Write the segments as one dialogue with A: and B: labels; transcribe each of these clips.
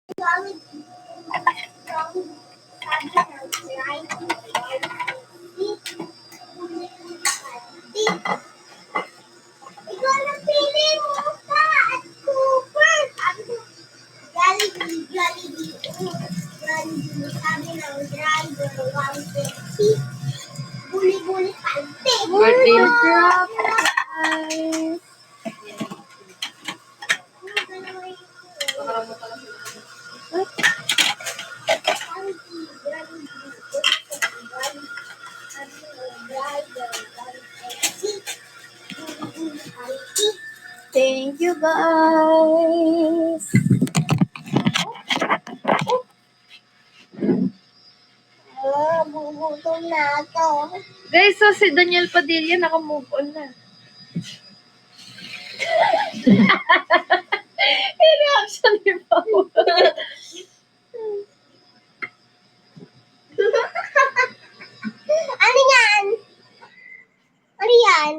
A: Ikaw na pili mo ka at Cooper. Jollibee. Jollibee. Sabi ng driver, 150. Buli-buli pante.
B: Birthday drop, guys. Thank you, guys.
A: Bubutol na ako.
B: Guys, so si Daniel Padilla naka-move on na. I-reaction ni Paul.
A: Ano yan? Ano yan?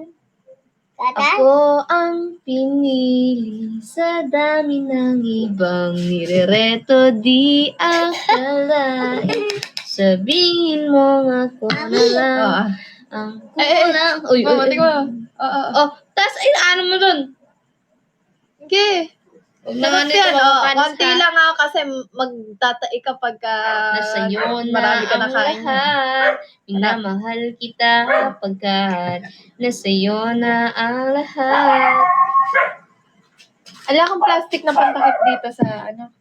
A: Kata?
B: Ako ang pinili sa dami ng ibang nirereto, di akalain. Sabihin mo ako na lang ang kulang. Uy,
C: Mamatik mo.
B: Oh, tas ay ano mo dun?
C: Okay.
B: Huwag naman ito
C: Yan,
B: makapanis
C: konti
B: ha.
C: lang ako kasi magtatai kapag
B: Nasa iyo na
C: marami ka
B: ang
C: nakain.
B: lahat. Minamahal kita pagkat nasa iyo na ang lahat.
C: Ala akong plastic na pantakip dito sa ano.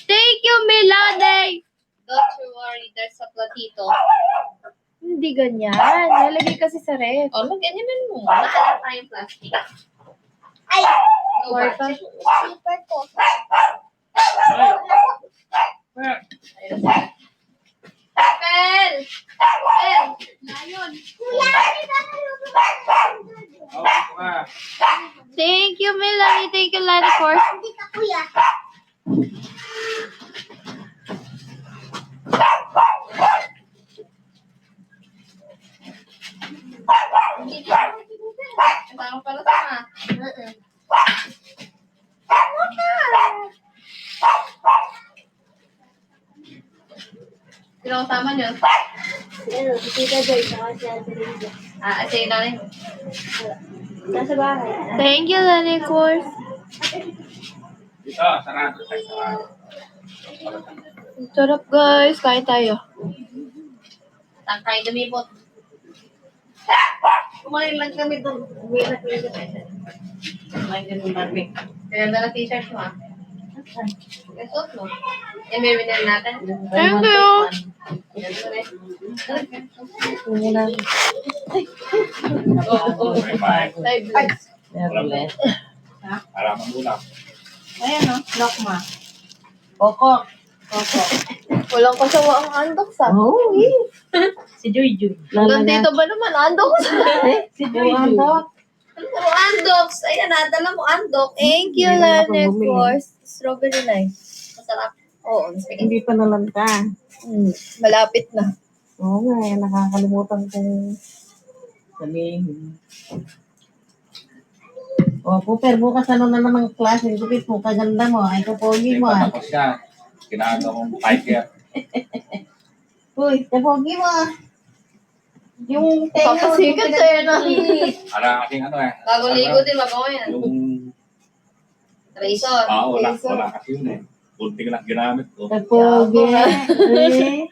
B: Thank you, Milade! Don't you worry, there's a platito.
C: Hindi ganyan. Nalagay kasi sa ref.
B: O, ganyanan mo. Nakala tayong plastic.
A: Ay,
B: Go back.
A: super ko.
B: Pel! Pel! Layon!
A: Kuya,
B: Thank you, Melanie. Thank you, Lani, for...
A: hindi ka kuya.
B: Ang tama pala ito, ha? Sino ang tama niyo?
A: Ano, tita Joy, saka si Ate Linda.
B: Sige na rin.
A: Nasa bahay.
B: Thank you, Lani, course.
D: Dito, sarado.
C: Sarap guys. Kain tayo.
B: Tangkay dumibot. Kumain lang kami doon. Uwi na kami doon. Kumain kami barbie. Kaya na t-shirt mo, ha? Gasot mo. May binili natin.
C: Thank you.
B: Oo.
C: Live vlogs.
D: Para magulang.
C: Ayan o. Lokma.
E: Coco.
C: Walang kasawa ang andoks ah.
E: Oh, si Joy Joy.
C: Nandito ba naman andoks?
E: Si Joy Joy.
B: Puro andoks. Ayan, nadala mo andok.
C: Thank you,
E: Hindi na ako
C: Lani,
E: bumili.
C: course. Strawberry nice.
B: Masarap.
C: Oo.
E: Hindi pa nalanta.
C: Malapit na.
E: Oo nga, nakakalimutan kong sabihin. O, Cooper, bukas ano na naman klase? Gupit mo, kaganda mo. Ay, kapogi mo. Ah.
D: Tapos yan. Kinaga mong tiger.
E: Uy, kapogi mo. Yung tenga.
C: Papasikat sa'yo na.
D: Para kasing ano eh.
B: Bagong ligo din, mabango yan.
D: Yung...
B: Razor.
D: wala kasi yun eh. Kunting lang ginamit ko.
E: Kapogi. Eh,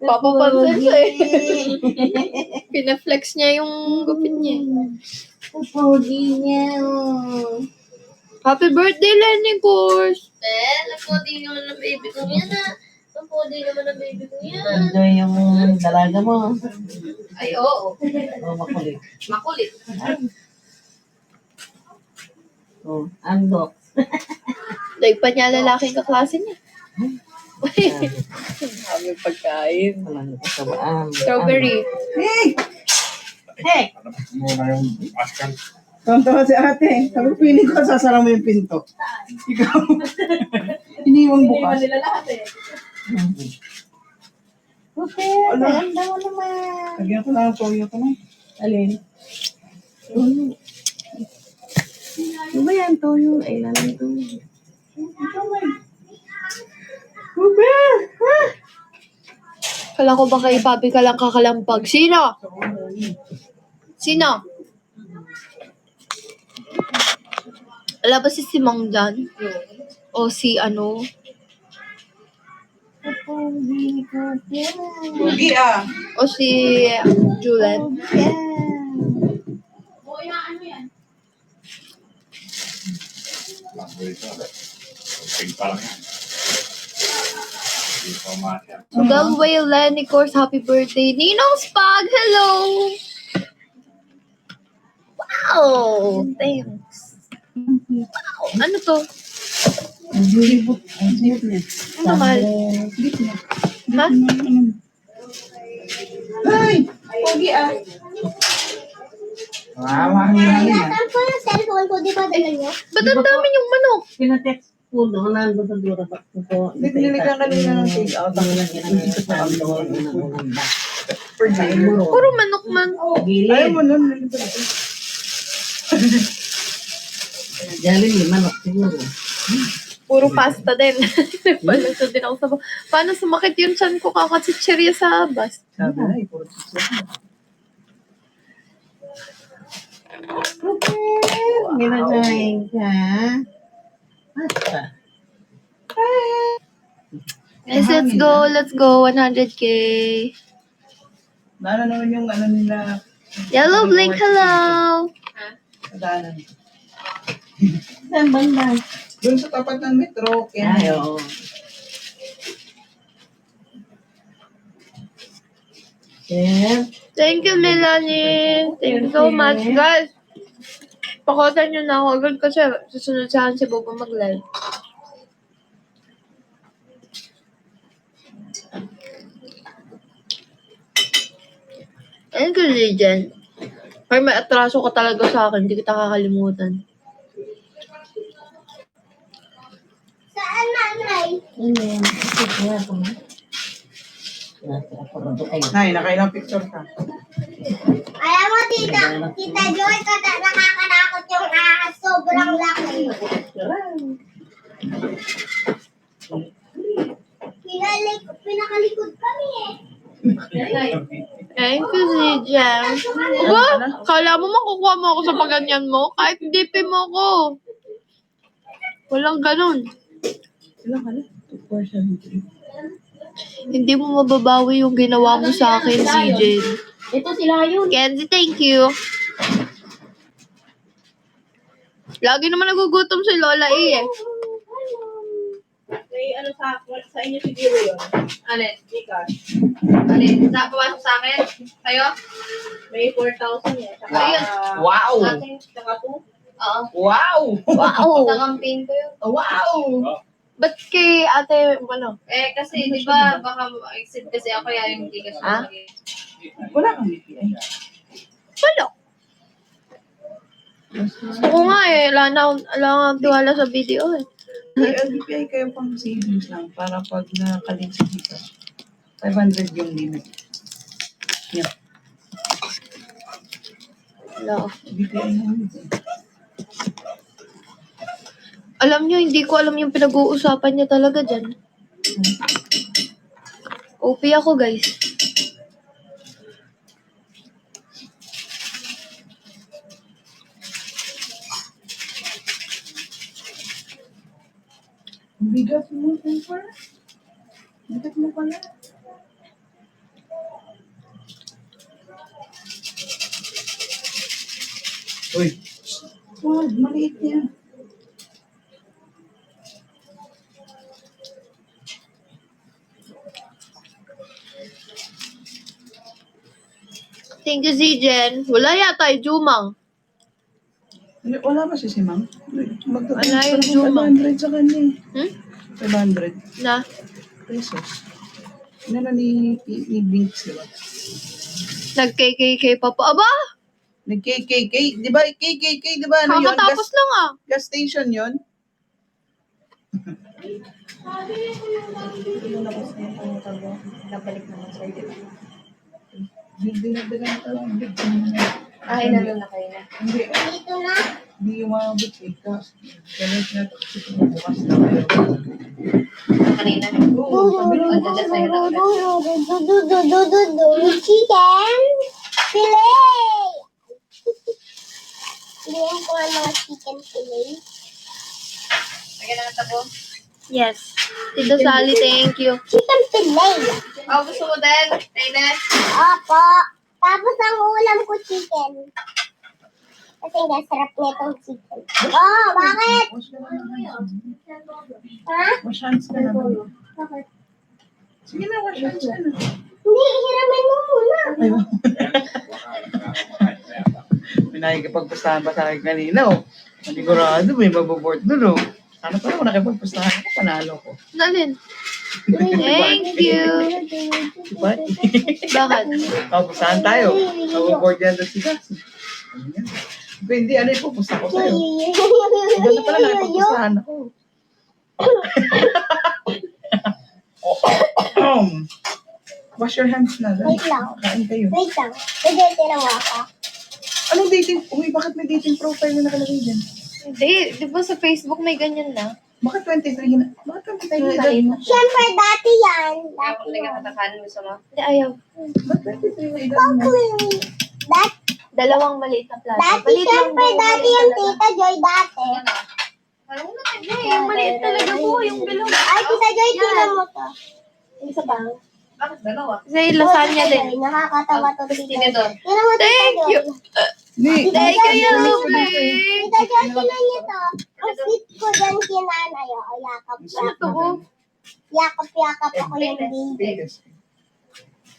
C: Papapansin siya eh.
E: kapogi.
C: Pinaflex niya yung gupit niya.
E: Kapogi niya. Oh.
C: Happy birthday, Lenny, course.
B: Napodi naman ng baby ko yan, ha? Napodi naman ng baby ko yan.
E: Enjoy yung dalaga mo.
B: Ay, oo.
E: O, makulit.
B: Makulit.
E: O, andok.
C: Like pa niya lalaking kaklase niya. Dami pagkain.
E: Walang kasabaan.
C: Strawberry.
E: Hey!
D: Ano muna yung askan.
F: Tonto si ate. Sabi ko, piling ko, sasara mo yung pinto. Ikaw. Iniwang bukas.
C: nila lahat eh.
E: Okay, ganda mo naman.
F: Lagyan ko lang ang toyo ko na. Alin? Ano ba yan? Toyo. Ay, lalang toyo.
C: Kala ko baka ipapi ka lang kakalampag. Sino? Sino? Wala ba si Simang dyan? O si ano?
F: Pugi ah.
C: O si Julen?
D: Bago ito. Pig pa lang yan. Hindi pa umasya.
C: Galway Lenny Course, happy birthday. Ninong Spag, hello! Wow! Thanks. Wow! Ano to?
F: Ang libot. Ang libot niya.
C: Ano mahal? Ha?
F: Ay! Pugi ah. Mahangin ah.
A: Saan po yung cellphone ko? Di ba dala niyo?
C: Ba't ang dami yung manok?
E: Pinatext ko doon, nandun sa dura pa ko.
F: Binili ka kanina ng take out. Ang hindi ko pa per day.
C: Puro manok man.
F: Ayaw
E: Gilid.
F: mo nun. Nalito na.
E: Galing yung manok siguro.
C: Puro pasta din. Nagpaluto din ako sa paano sumakit yung chan ko kakatsitsirya sa bus?
F: Sabi na eh. Puro pizza.
E: Ginagaling ka. Basta.
C: Guys, let's go. Let's go. 100K.
F: Lalo naman yung ano nila.
C: Yellow Blink, hello!
F: Kadanan.
E: Saan banda?
F: Doon sa tapat ng metro. Kaya
E: Ay, oo. Sir,
C: Thank you, Melanie. Thank you so much. Guys, pakotan nyo na ako agad kasi susunod sa akin si Bobo mag-live. Thank you, Legend. Ay, may atraso ka talaga sa akin. Hindi kita kakalimutan.
A: Saan nanay?
E: hindi. Kasi kaya ko na. Nasa ako rin ay.
F: Nay, nakailang picture ka.
A: Alam mo, Tita Joy, nakakatakot yung ahas. Sobrang laki. Pinakalikod kami eh.
C: Thank you, Legend. Aba, kala mo makukuha mo ako sa paganyan mo? Kahit dipin mo ako. Walang ganun.
F: Ilang ka na? 2%.
C: Hindi mo mababawi yung ginawa mo sa akin, CJ.
E: Ito sila yun.
C: Kenzie, thank you. Lagi naman nagugutom si Lola E eh.
B: May ano sa inyo siguro yun. Alin? Gcash. Alin? Papasok sa akin? Kayo? May 4,000 eh. Saka,
C: Ayun.
F: Wow!
B: Ating, saka 2? Oo.
F: Wow!
C: Wow!
B: Saka pin ko yun.
F: Wow!
C: Ba't kay ate, ano?
B: Eh, kasi, di ba, baka exit kasi ako yung Gcash.
C: Ah?
F: Wala kang BPI.
C: Wala. Oo nga eh. Wala na akong tiwala sa video eh.
F: BPI kayo pang savings lang para pag nakalit sa dito. 500 yung limit. Yeah.
C: Wala.
F: BPI naman ito.
C: Alam nyo, hindi ko alam yung pinag-uusapan niya talaga dyan. OP ako, guys.
F: Bigat mo, Temper. Bigat mo pala. Uy. Wow, maliit yan.
C: Thank you, Zijen. Wala yata yung Jumang.
F: Wala ba si Simang?
C: Wala yung Jumang.
F: 500 sa kanya eh.
C: Hmm?
F: 500
C: Na?
F: pesos. Ano ni Binks, diba?
C: Nag-KKK pa po. Aba!
F: Nag-KKK. Di ba? KKK, di ba? Ano yun?
C: Kakatapos lang ah.
F: Gas station yun?
B: Nabalik naman sa'yo, di ba?
F: Hindi na talaga.
B: Ay, nalun na kayo na.
F: Hindi.
A: Dito na.
F: Hindi umabot eh. Ganun na ito kasi bukas na kayo.
B: kanina. Adjust sa'yo lang.
A: Chicken fillet. Pilihan ko ang mga chicken fillet.
B: Lagyan na ng tabo.
C: Yes. Tito Sally, thank you.
A: Chicken fillet.
B: Oh, gusto mo din? Tina?
A: Opo. Tapos ang ulam ko chicken. Kasi nga sarap nitong chicken. Oh, bakit?
F: Wash ka naman.
A: Ha?
F: Wash hands ka naman.
A: Bakit?
F: Sige na, wash hands ka na.
A: Hindi, hiramin mo muna.
F: Pinakikipagpustahan pa sa akin kanina, oh. Sigurado, may mababort doon, oh. Sana pala kung nakipagpustahan ako, panalo ko.
C: Nalin. Thank you.
F: Diba?
C: Bakit?
F: Pustahan tayo. Mababort yan doon si Jackson. Ano yan? Hindi, ano yung pupusta ko sa'yo? Iba na pala nakipagpustahan ako. Wash your hands na. Dali.
A: Wait lang.
F: Kain kayo.
A: Wait lang. Pwede tinawa ka.
F: Anong dating? Uy, bakit may dating profile na nakalagay dyan?
C: Hindi. Di ba sa Facebook may ganyan na?
F: Bakit 23 na? Bakit 23 na edad mo?
A: Siyempre, dati yan.
B: Ayaw
A: Dati
B: ko lagyan
A: yan.
B: katakanan mo sa mga.
C: Hindi, ayaw.
F: Bakit 23 na edad mo?
A: Okay. Dati,
C: Dalawang maliit na plato.
A: dati
C: Maliit lang
A: siyempre,
C: po,
A: dati
C: maliit
A: yung
C: talaga.
A: Tita Joy dati.
B: Alam mo na,
C: Hindi, yung maliit talaga po. Yung bilog.
A: Ay, Tita Joy, tingnan mo to. Isa pa.
B: bakit dalawa?
C: Kasi lasagna din.
A: Nakakatawa to, Tita Joy.
B: Tinidor.
A: Tingnan mo, Tita
C: Thank
A: Joy.
C: you.
F: Hindi.
C: Thank you,
A: Tita Joy, tingnan niyo to. Ang sweet ko dyan kinanay. O, yakap,
C: Ito
A: yakap.
C: ko.
A: Yakap, yakap ako yung baby.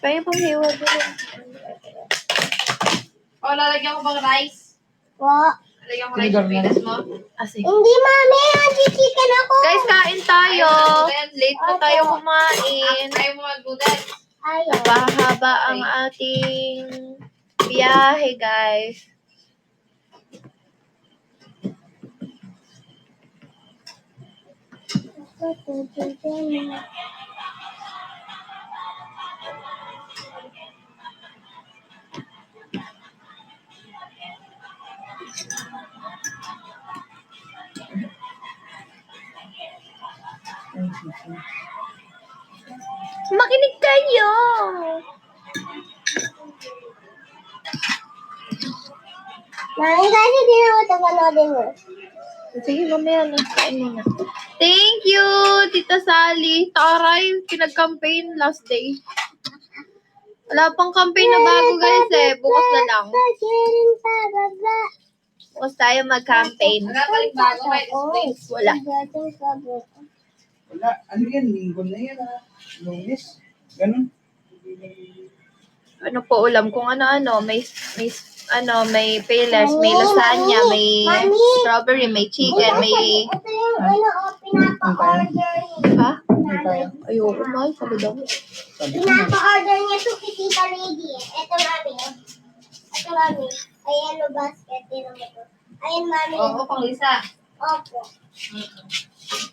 C: Kaya pang hiwa din.
B: O, lalagyan ko bang rice?
A: Po.
B: Lalagyan ko rice yung pinas mo?
C: Asi.
A: Hindi, mami. Anti-chicken ako.
C: Guys, kain tayo. Late na tayo kumain.
B: Ayaw mo mag-noodles.
A: Ayaw.
C: Pahaba ang ating biyahe, guys. Makinig kayo.
A: Mami, kasi di na ako ito panoodin mo.
C: Sige, mamaya na. Kain muna. Thank you, Tita Sally. Taray, pinag-campaign last day. Wala pang campaign na bago, guys, eh. Bukas na lang.
A: Pagkirin sa baba.
C: Bukas tayo mag-campaign.
B: Wala pa rin bago, may display.
C: Wala.
A: Pagdating sa baba.
F: Wala. Ano yan? Linggo na yan, ha? Lunes. Ganun.
C: Ano po ulam? Kung ano-ano, may payless, may lasagna, may strawberry, may chicken, may...
A: Ito yung pinapa-order niya.
C: Ha?
A: Nanay.
C: Ayoko, mahal ka ba daw?
A: Pinapa-order niya to kay Tita Lady. Ito, mami. Ito, mami. Ay, ano basket. Tingnan mo to. Ayun, mami.
B: Oo, pang Lisa.
A: Opo.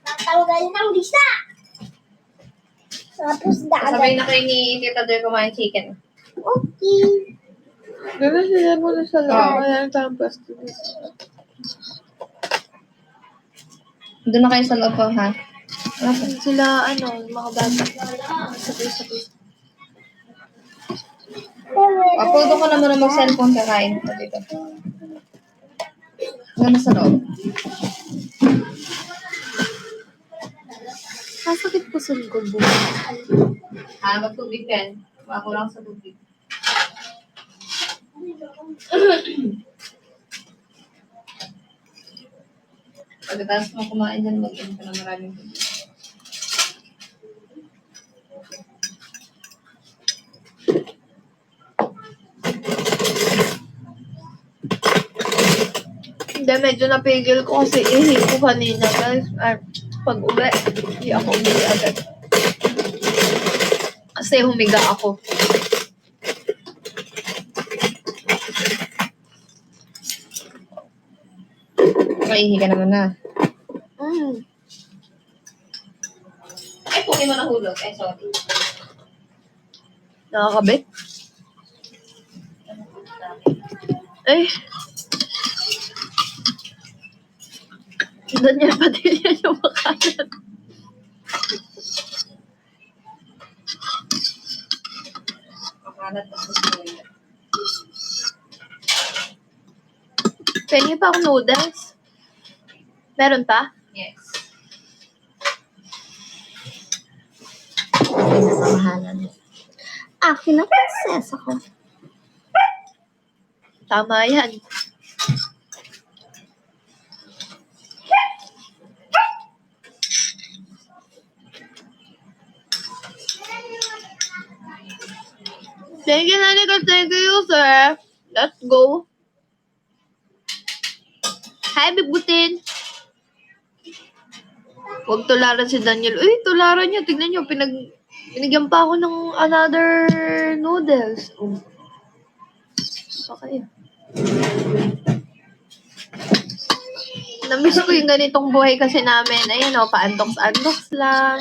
A: Tatanggal ng bisa. Tapos
B: Sabay
A: dagat.
B: na kayo ni Tita Joy kumain chicken.
A: Okay.
C: Gano'n sila muna sa loob. Ayan, parang pwesto dito.
B: Doon na kayo sa loob, ha?
C: Sila, mga bata. Sabay-sabay.
B: Upload ko na muna mag-cellphone kakain ko dito. Gano'n sa loob.
C: Sasakit po sa likod mo.
B: Magtubig ka. Ako lang sa tubig. Pagkatapos mo kumain dyan, mag-inom ka na maraming tubig.
C: Hindi, medyo napigil ko kasi ihi ko kanina, guys. Pag uwi, hindi ako uwi agad. Kasi humiga ako.
B: Maihi ka naman na. Ay, puki mo nahulog. Ay, sorry.
C: Nakakabit? Ay. Daniel Padilla yung makanan.
B: Kalat at soya.
C: Pengi pa akong noodles. Meron pa?
B: Yes.
A: Pinakamahalan. Akin na prinsesa ko.
C: Tama yan. Thank you, Nanika. Thank you, sir. Let's go. Hi, Bibutin. Huwag tularan si Daniel. Uy, tularan niya. Tignan niyo, binigyan pa ako ng another noodles. Oh. Okay. Namiss ko yung ganitong buhay kasi namin. Ayan o, pa-andoks-andoks lang.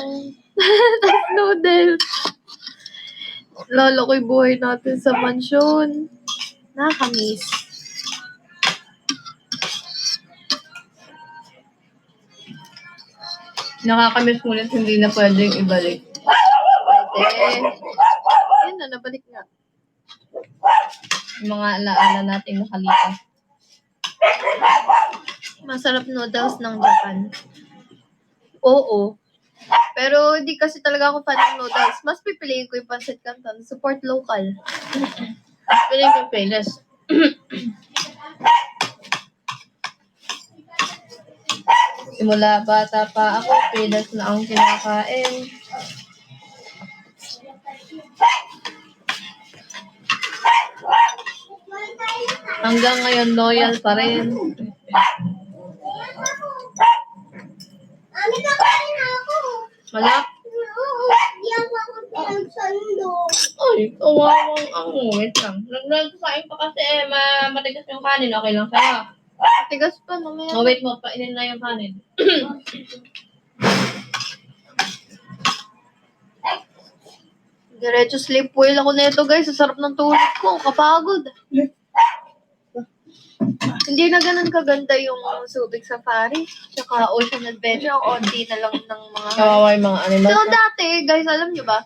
C: Tapos noodles. Lalo ko yung buhay natin sa mansyon. Nakakamiss.
B: Nakakamiss ngunit hindi na pwedeng ibalik.
C: Pwede. Ayun na, nabalik nga.
B: Yung mga alaala nating nakalipas.
C: Masarap noodles ng Japan. Oo. Pero hindi kasi talaga ako fan ng noodles. Mas pipiliin ko yung pancit canton. Support local.
B: Piling yung payless. Simula bata pa ako, payless na ang kinakain. Hanggang ngayon, loyal pa rin.
A: Mami, kakain na ako.
B: Wala.
A: Oo, di ako pinagsando.
B: Ay, kawawang ang wait lang. Nagsasain pa kasi matigas yung kanin. Okay lang sa'yo.
C: Tigas pa, mamaya.
B: Oh, wait mo, painin na yung kanin.
C: Diretso sleep well ako nito, guys. Sa sarap ng tulog ko. Kapagod. Hindi na ganun kaganda yung Subic Safari. Tsaka Ocean Adventure. Onti na lang ng mga...
B: Kawawa yung mga animals.
C: So, dati, guys, alam nyo ba?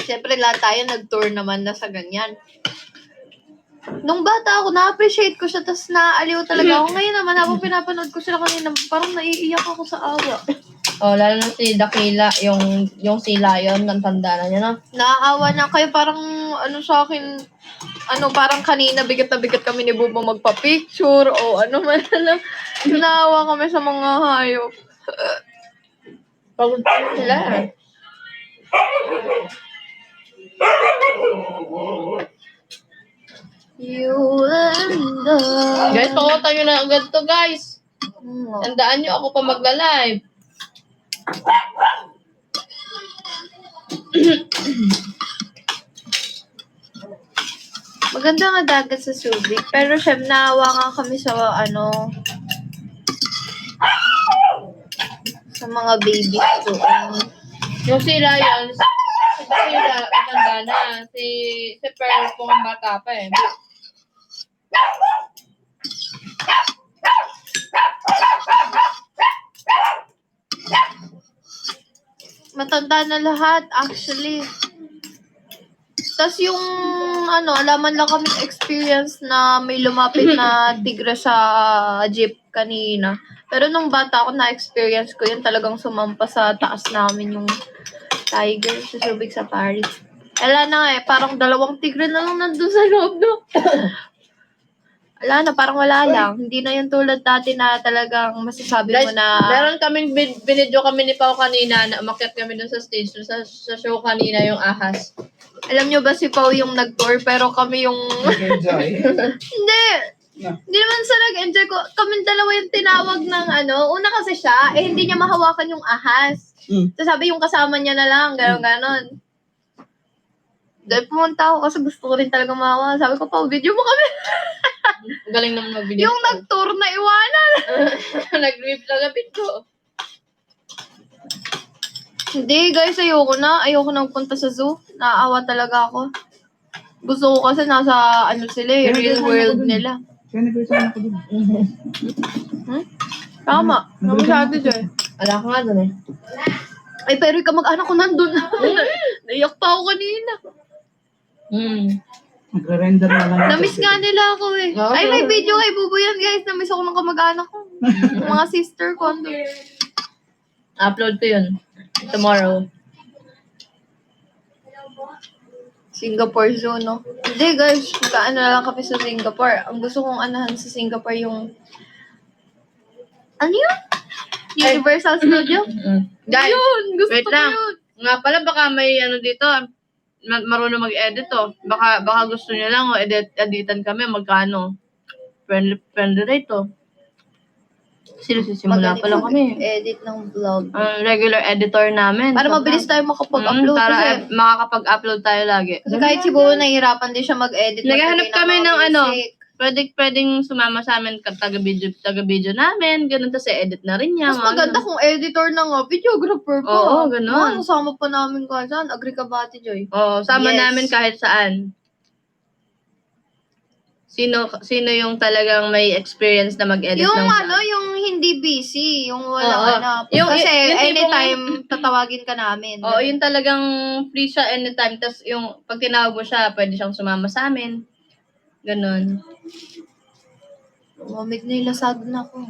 C: Siyempre, lahat tayo nag-tour naman na sa ganyan. Nung bata ako, na-appreciate ko siya, tapos naaliw talaga ako. Ngayon naman, habang pinapanood ko sila kanina, parang naiiyak ako sa awa.
B: Oh, lalo na si Dakila, yung si Lion, ang tanda na niya, no?
C: Naaawa na kayo, parang ano sa akin, parang kanina bigat na bigat kami ni Bubo magpa-picture o ano man lang. Naawa kami sa mga hayop.
B: Pagod pa sila.
C: You and I.
B: Guys, pakutan nyo na agad to, guys. Tandaan nyo, ako pa magla-live.
C: Maganda nga dagat sa Subic, pero syempre naawa nga kami sa sa mga babies doon.
B: Yung si Lion, matanda na. Si Pearl po ang bata pa eh.
C: Matanda na lahat, actually. Tapos yung, alaman lang kami experience na may lumapit na tigre sa jeep kanina. Pero nung bata ako, na-experience ko yun, talagang sumampa sa taas namin yung tiger sa Subic Safari. Wala na nga parang 2 tigre na lang nandun sa loob, no? Wala na, parang wala lang. Hindi na yung tulad dati na talagang masasabi mo
B: Guys,
C: na...
B: meron kaming binidyo kami ni Pao kanina na umakyat kami dun sa stage, dun sa show kanina yung ahas.
C: Alam nyo ba si Pao yung nag-tour, pero kami yung...
F: Enjoy.
C: Hindi!
F: No.
C: Hindi naman sa nag-enjoy ko. Kaming dalawa yung tinawag ng Una kasi siya, hindi niya mahawakan yung ahas. So sabi yung kasama niya na lang, gano'n. Dahil pumunta ako kasi gusto ko rin talaga mahawakan. Sabi ko, Pao, video mo kami.
B: Ang galing naman mag-video.
C: Yung nag-tour na iwanan.
B: Nag-rip lang ang video.
C: Hindi, guys, ayoko na. Ayoko na punta sa zoo. Naaawa talaga ako. Gusto ko kasi nasa, sila real world nila.
F: Kaya nag-resign ako dun.
C: Tama. Namasyado siya.
B: Wala ka nga dun eh.
C: Ay, pero ikaw mag-anak ko nandun. Naiyak pa ako kanina.
F: Magre-render na lang.
C: Namiss nga nila ako eh.
B: Oo.
C: Ay, may video kay Bubo yan, guys. Namiss ako ng kamag-anak ko. Mga sister ko.
B: Upload ko yun. Tomorrow.
C: Singapore Zoo, no? Hindi, guys. Kaano na lang kami sa Singapore. Ang gusto kong anahan sa Singapore yung... Ano yun? Universal Studio?
B: Guys,
C: Yun! Gusto
B: wait
C: ko
B: lang.
C: yun.
B: Nga pala, baka may ano dito, marunong mag-edit to. Baka gusto niyo lang, editan kami, magkano. Friendly rate to. Sisimula pa lang kami.
C: Edit ng vlog.
B: Ang regular editor namin.
C: Para mabilis tayo makapag-upload.
B: Para
C: kasi,
B: makakapag-upload tayo lagi.
C: kasi kahit si Bubo nahihirapan din siya mag-edit.
B: Naghahanap
C: maglagay
B: kami
C: mga
B: ng ano,
C: music.
B: pwedeng sumama sa amin taga-video namin, ganun, tapos edit na rin niya.
C: Mas maganda kung editor na nga, videographer pa.
B: Oo, ganun.
C: Kasama pa namin ka dyan. Agrikabati, Joy.
B: Oo, sama
C: Yes.
B: namin kahit saan. Sino yung talagang may experience na mag-edit
C: Yung
B: ng
C: ano, yung hindi busy. Yung walang
B: Oo.
C: ano.
B: Yung-
C: Kasi
B: yung tipong-
C: anytime tatawagin ka namin.
B: Oo, yung talagang free siya anytime, tapos yung pag tinawag mo siya, pwede siyang sumama sa amin. Ganun.
C: Umamig na yung lasag na ko.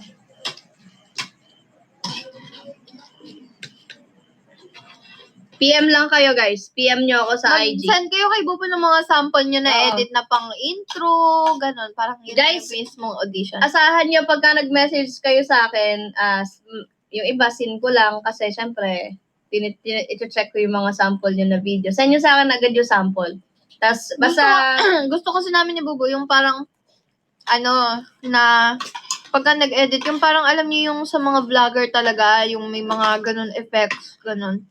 B: PM lang kayo guys. PM nyo ako sa IG.
C: Send kayo kay Bubo ng mga sample nyo na
B: Oo.
C: edit na pang intro, ganun. Parang yun
B: Guys,
C: yung mismong audition.
B: Asahan nyo pagka nag-message kayo sa akin, yung iba sin ko lang kasi syempre, ito-check ko yung mga sample nyo na video. Send nyo sa akin agad yung sample. Tapos, basta,
C: Gusto kasi namin ni Bubo yung parang, ano, na pagka nag-edit, yung parang alam niyo yung sa mga vlogger talaga, yung may mga ganun effects, ganun.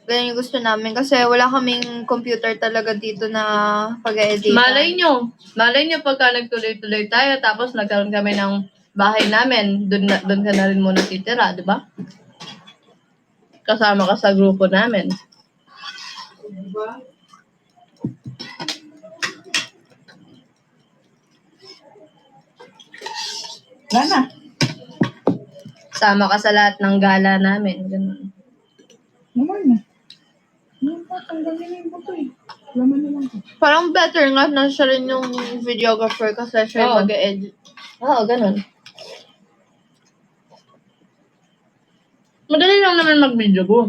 C: Ganyan yung gusto namin kasi wala kaming computer talaga dito na pag-edit.
B: malay nyo pagka nagtuloy-tuloy tayo, tapos nagkaroon kami ng bahay namin, doon ka na rin muna titira, di ba? Kasama ka sa grupo namin.
F: Wala na.
B: Sama ka sa lahat ng gala namin. Ganun.
F: Naman na. Yung patanggalin na yung buto eh. Laman na lang.
C: Parang better nga na siya rin yung videographer kasi siya yung
B: Oo.
C: mag-edit.
B: Oo, ganun. Madali lang naman mag-video ko.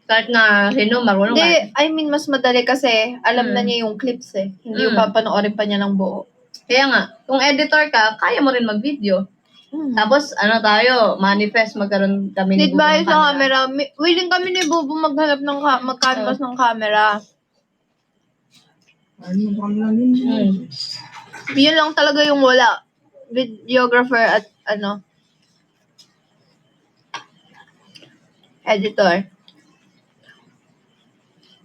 B: Kahit na sino, marunong
C: Hindi, I mean, mas madali kasi alam na
B: Mm.
C: niya yung clips eh. Hindi yung
B: Mm.
C: papanoorin pa niya ng buo.
B: Kaya nga, kung editor ka, kaya mo rin mag-video. Tapos, tayo, manifest, magkaroon kami
C: Need
B: Bubo
C: ba
B: ng
C: sa camera? Willing kami ni Bubo maghanap ng mag-canvas ng camera.
F: Ano ba lang yun?
C: Yun lang talaga yung wala. Videographer at editor.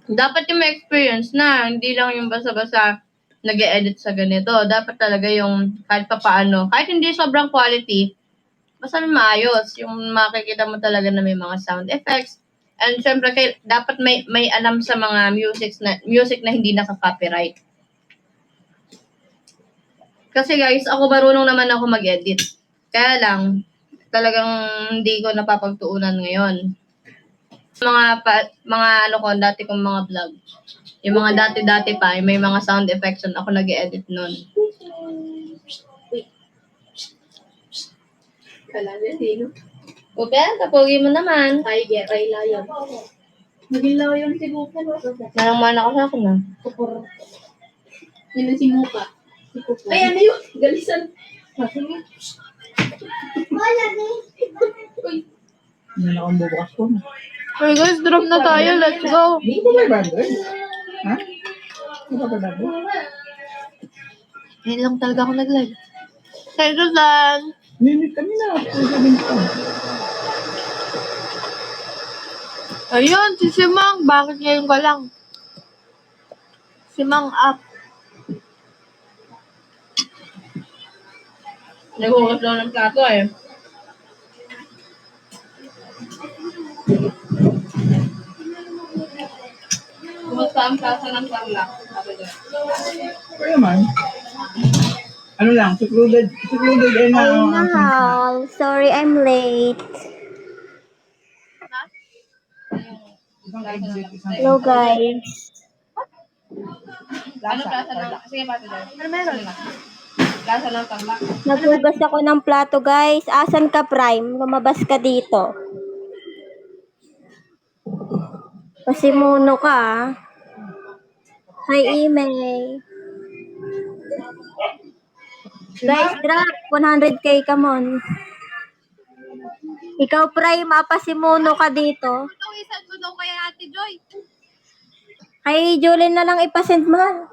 B: Dapat yung may experience na, hindi lang yung basta-basta nag-edit sa ganito. Dapat talaga yung kahit pa paano, kahit hindi sobrang quality, basta maayos. Yung makikita mo talaga na may mga sound effects. And syempre, dapat may alam sa mga music na hindi naka-copyright. Kasi guys, ako marunong naman ako mag-edit. Kaya lang, talagang hindi ko napapagtuunan ngayon. Mga dati kong mga vlog. Yung mga dati-dati pa, may mga sound effects nun. Ako nag-edit nun.
C: Kala na din.
B: Okay, kapogi mo naman.
C: Tiger, ay layan. Naging layan si Bubo.
B: Manang-mana ka sa akin na.
C: Yun ang si Muka. Ay, ano yun? Galisan.
A: Wala din.
F: Hindi na akong bubukas ko na.
C: Okay guys, drop na tayo. Let's go.
F: Hindi ko ba may burger? Ha? Hindi ba burger?
C: Ngayon lang talaga ako nag-live. Hey, Susan.
F: Minute kami na. Sabihin ko.
C: Ayun, si Simang. Bakit ngayon ka lang? Simang up.
B: Naghugas daw ng plato eh. Kumusta ang plato ng pangla?
F: Kaya naman. Ano lang, secluded and
A: Mahal. Sorry, I'm late.
F: Isang exit, isang
A: Hello guys.
B: Ano klasa ng... Sige, pati dyan. Ano meron? Klasa ng tarlac.
A: Naghugas ako ng plato guys. Asan ka Prime? Lumabas ka dito. Pasimuno ka ah. Hi email. Guys, drop 100k ka mon. Ikaw Prime, mapasimuno ka dito.
C: Tawisan mo daw kay Ate Joy.
A: Kay Jolene na lang ipasend mahal.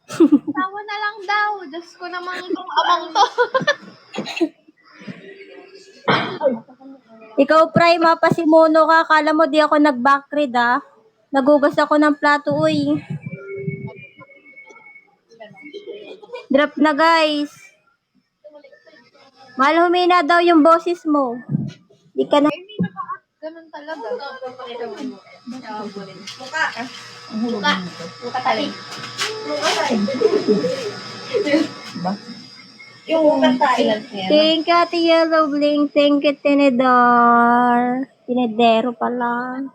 C: Tawa na lang daw. Diyos ko namang itong amang to.
A: Ikaw Prime, mapasimuno ka. Akala mo di ako nag-backread ah. Nagugas ako ng plato uy. Drop na guys. Mahal humina daw yung boses mo. Di ka na.
C: Ganun talaga.
A: Thank you Ate Yellow Bling. Thank you Tinidor. Tinidero pala.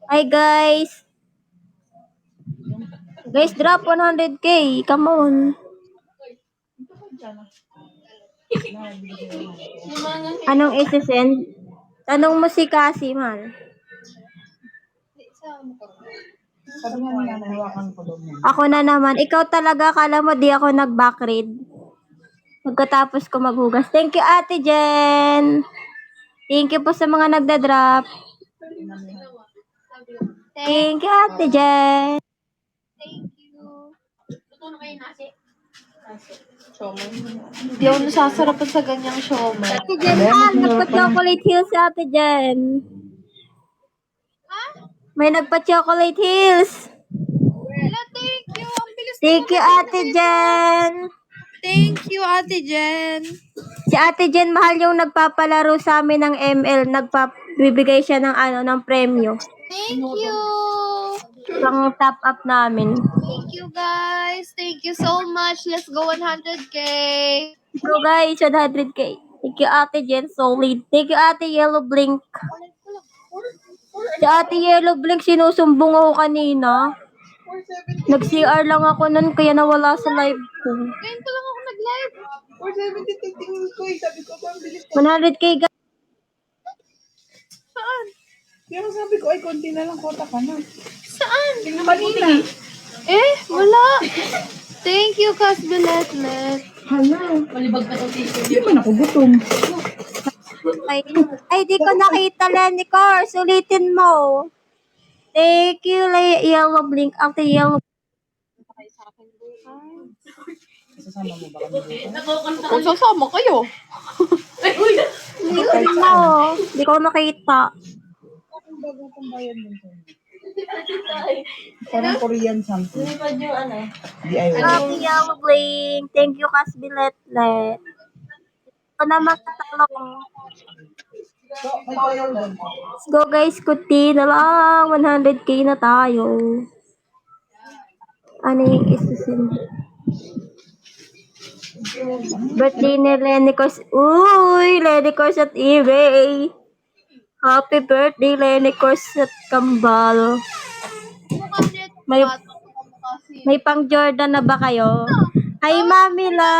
A: Hi guys. Guys, drop 100k. Come on. Anong isi-send? Tanong mo si Cassie, man.
F: Sabi nga niya, nahawakan ko daw mo.
A: Ako na naman. Ikaw talaga, kala mo di ako nag-backread. Pagkatapos ko maghugas. Thank you, Ate Jen. Thank you po sa mga nagda-drop. Thank you, Ate Jen.
C: Thank you. Hindi ako nasasarapan sa ganyang showman.
A: Ate Jen, nagpa-chocolate hills si Ate Jen. May nagpa-chocolate hills.
C: Wala, thank you. Ang bilis
A: Thank you, Ate Jen.
C: Thank you, Ate Jen.
A: Si Ate Jen, mahal yung nagpapalaro sa amin ng ML. Bibigay siya ng ng premyo.
C: Thank you.
A: Pang top up namin.
C: Thank you, guys. Thank you so much. Let's go 100k.
A: So guys, 100k. Thank you, Ate Jen. Solid. Thank you, Ate Yellow Blink. Si Ate Yellow Blink, sinusumbong ako kanina. Nag-CR lang ako nun, kaya nawala sa live ko.
C: Ngayon pa lang ako nag-live.
F: 470 tingin ko eh. Sabi ko, ang bilis.
A: 100k guys.
C: Saan?
F: Kaya sabi ko, ay, konti na lang, kota ka na.
C: Saan?
F: Kanina.
C: Wala. Thank you, Kasbiletlet.
F: Hindi man ako gutom.
A: Ay, di ko nakita, Lenny Cor. Sulitin mo. Thank you, Yellow Blink. Ate Yellow
F: Sasama mo ba kami?
C: Kung sasama kayo.
A: Sulitin mo. Di ko nakita.
F: Bagong pambayan mo. Parang Korean something. DIY.
A: Ate Yellow Blink. Thank you, Kasbiletlet. Ito naman katalong.
F: So, may color doon.
A: Let's go guys, kuti na lang. 100k na tayo. Ano yung isusin? Birthday ni Lenny Cors. Uy, Lenny Cors at eBay. Happy birthday, Lenny Cors at Kambal. May, may pang Jordan na ba kayo? Hi, Mami La.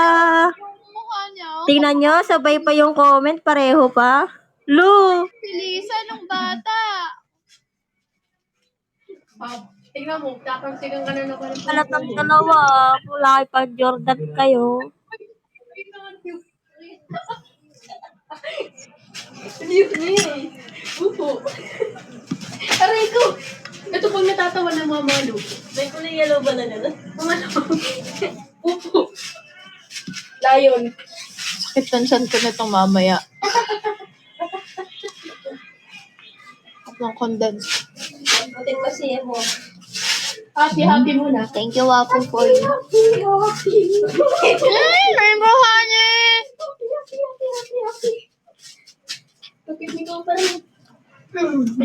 C: Mukha niya.
A: Tingnan nyo, sabay pa yung comment. Pareho pa. Lu.
C: Si Lisa nung bata.
B: Tingnan mo, kakang-sigang ka na naman.
A: Halatang dalawa. Wala pang Jordan kayo.
B: Aray ko! Ito pag natatawa ng mamalo. May kulay yellow ba na gano'n? Mamalo. Pupo. Lion.
C: Sakit ng tiyan ko nitong mamaya. At ng condense.
B: Buting masiya mo. Happy muna.
C: Thank you, Wapo, for you. Rainbow honey!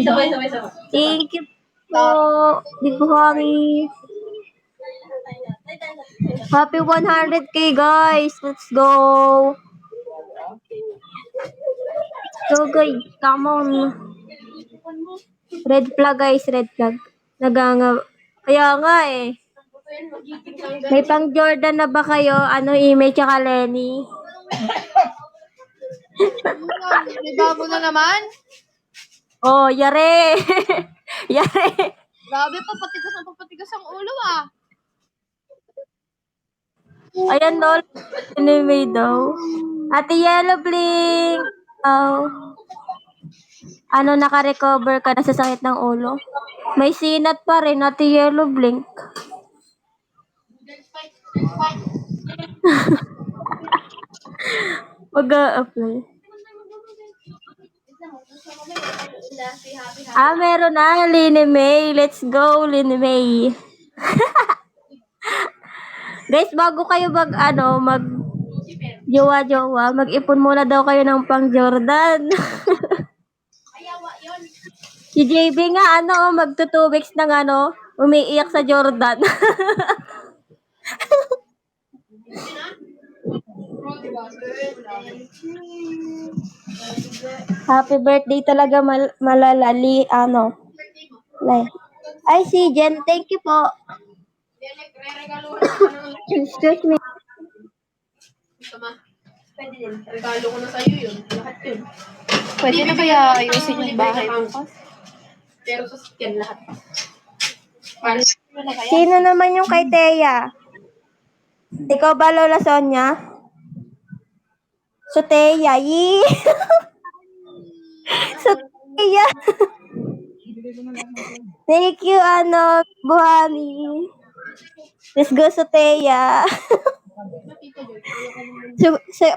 B: Sabay.
A: Thank you po. Big Honey. Happy 100k guys. Let's go. Let's go guys. Come on. Red flag guys, red flag. Naganga. Kaya nga eh. May pang Jordan na ba kayo? Ano, Ime tsaka Lenny?
C: May bago na naman.
A: Oh, yare! Yare!
C: Grabe, papatigas ang ulo ah.
A: Ayan, lol. Anime daw. Ate Yellow Blink! Oh. Ano, naka-recover ka na sa sakit ng ulo? May sinat pa rin, Ate Yellow Blink. Mag-a-apply. Meron na, Lini May. Let's go, Lini May. Guys, bago kayo mag jowa-jowa, mag-ipon muna daw kayo ng pang Jordan. Si JB nga, magto 2 weeks ng umiiyak sa Jordan. Happy birthday talaga malalali, Ay, si Jen, thank you po. Excuse me.
C: Pwede na kaya ayusin yung bahay bukas?
A: Sino naman yung kay Teya? Ikaw ba, Lola Sonia? So, Teya, yee! So, Teya! Thank you, Buhani. Let's go, Soteya.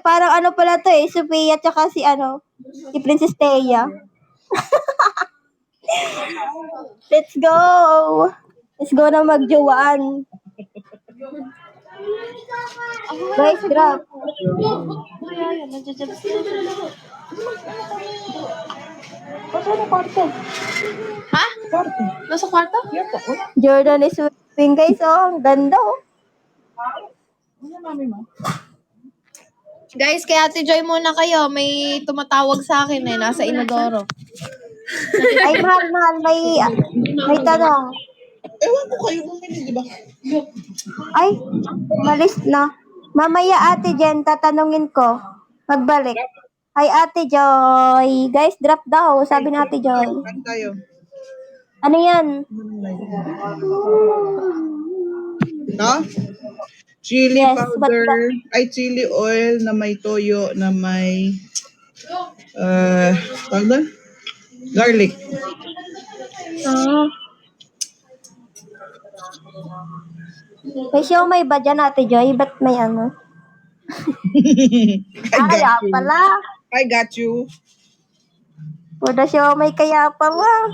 A: Parang pala to eh, Sophia tsaka si Princess Teya. Let's go! Let's go na magjowaan. Guys, drop.
C: Ha? Nasa kwarto?
A: Jordan is swimming, guys. Oh, ang ganda, oh.
C: Guys, kay Ate Joy muna kayo. May tumatawag sa akin eh. Nasa Inodoro.
A: Ay, mahal. May tanong.
F: Ewan ko kayo bumili, di ba?
A: Ay, malis na. Mamaya, Ate Jen, tatanungin ko. Magbalik. Ay, Ate Joy. Guys, drop daw. Sabi ni Ate Joy.
F: Ano tayo?
A: Ano yan?
F: No? Chili
A: Yes,
F: powder, chili oil na may toyo, na may tawag doon? Garlic.
A: May siomay ba dyan, Ate Joy? Ba't may Kaya pala.
F: I got you.
A: Pwede siomay kaya pala.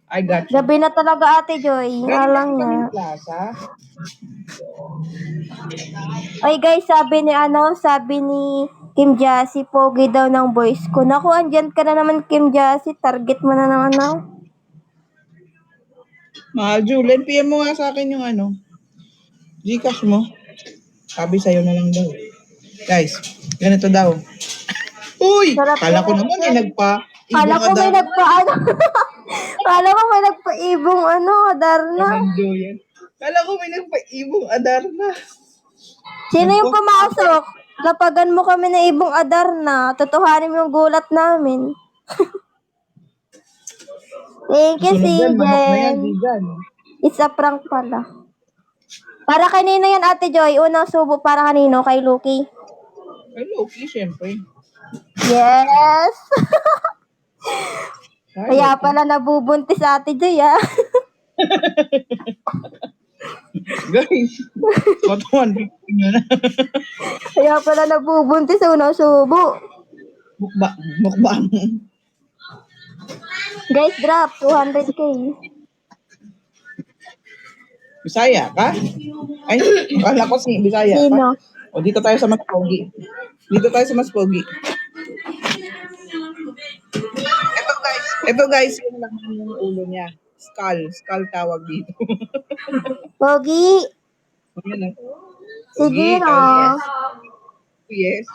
F: I got you.
A: Gabi na talaga, Ate Joy. Alang nga.
F: Plaza.
A: Ay guys, sabi ni Kim Jassy, pogi daw ng boys ko. Naku, andyan ka na naman, Kim Jassy. Target mo na naman ako.
F: Mahal, Julen, PM mo nga sa akin yung Gcash mo. Sabi sa'yo na lang daw. Guys, ganito daw. Uy!
A: Sarap
F: Kala ko
A: na.
F: naman nagpa...
A: Kala ko may Kala ko may nagpa-ibong Adarna.
F: Kala ko may nagpa-ibong Adarna.
A: Sino yung pumasok? Lapagan mo kami na ibong Adarna. Totohanin mo yung gulat namin. Thank you, Sijen. It's a prank pala. Para kanino yan, Ate Joy? Unang subo para kanino? Kay Lucky?
F: Kay Lucky, syempre.
A: Yes! Kaya pala nabubuntis Ate Joy,
F: Guys, what 150 nyo na.
A: Kaya pala nabubuntis unang subo.
F: Mukbang.
A: Guys, drop 200k.
F: Bisaya ka? Ay, akala ko si Bisaya ka.
A: Sino?
F: O, dito tayo sa mas pogi. Ito guys, yun lang yung ulo niya. Skull tawag dito.
A: Pogi.
F: Ayan,
A: Sige
F: Pogi,
A: na.
F: Yes.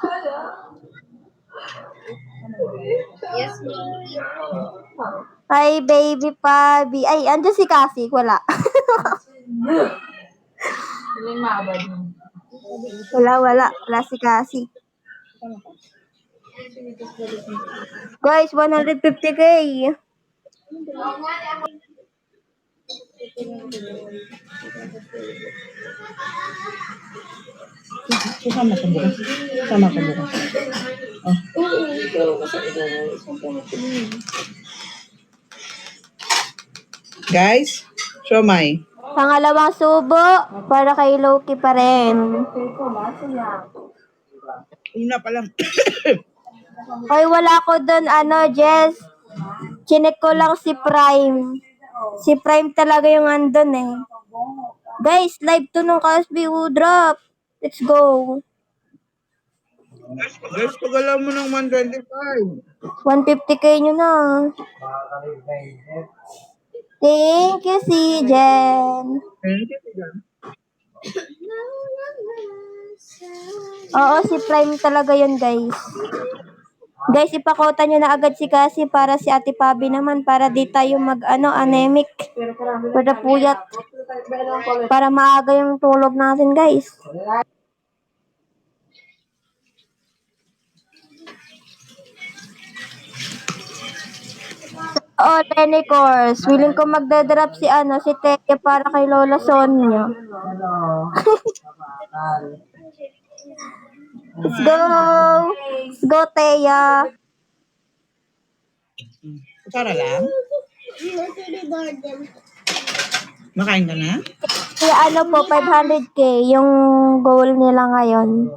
C: Yes, mommy.
A: Hi, baby Pabi. Ay, andyan si Cassie. Wala. Wala. Wala si Cassie. Guys, 150k.
F: Kasama ka bukas. Kasama ka bukas. Oh. Guys, siomay.
A: Pangalawang subo para kay Loki pa rin.
F: Una pa lang.
A: Hoy, wala ko doon, Jess. Chinek ko lang si Prime. Si Prime talaga yung andun eh. Guys, live to nung Casby drop. Let's go.
F: Guys, pagalaw mo ng 125.
A: 150k nyo na. Thank you, si Jen.
F: Thank you, Jan.
A: Oo, si Prime talaga yun, guys. Guys, ipakota nyo na agad si Cassie para si Ate Pabi naman para di tayo anemic. Para puyat. Para maaga yung tulog natin, guys. Oo, Lenny Course. Willing ko magdadrop si Teke para kay Lola Sonia. Let's go! Let's go, Teya!
F: Para lang? Makain ka na?
A: Kaya po, 500k yung goal nila ngayon.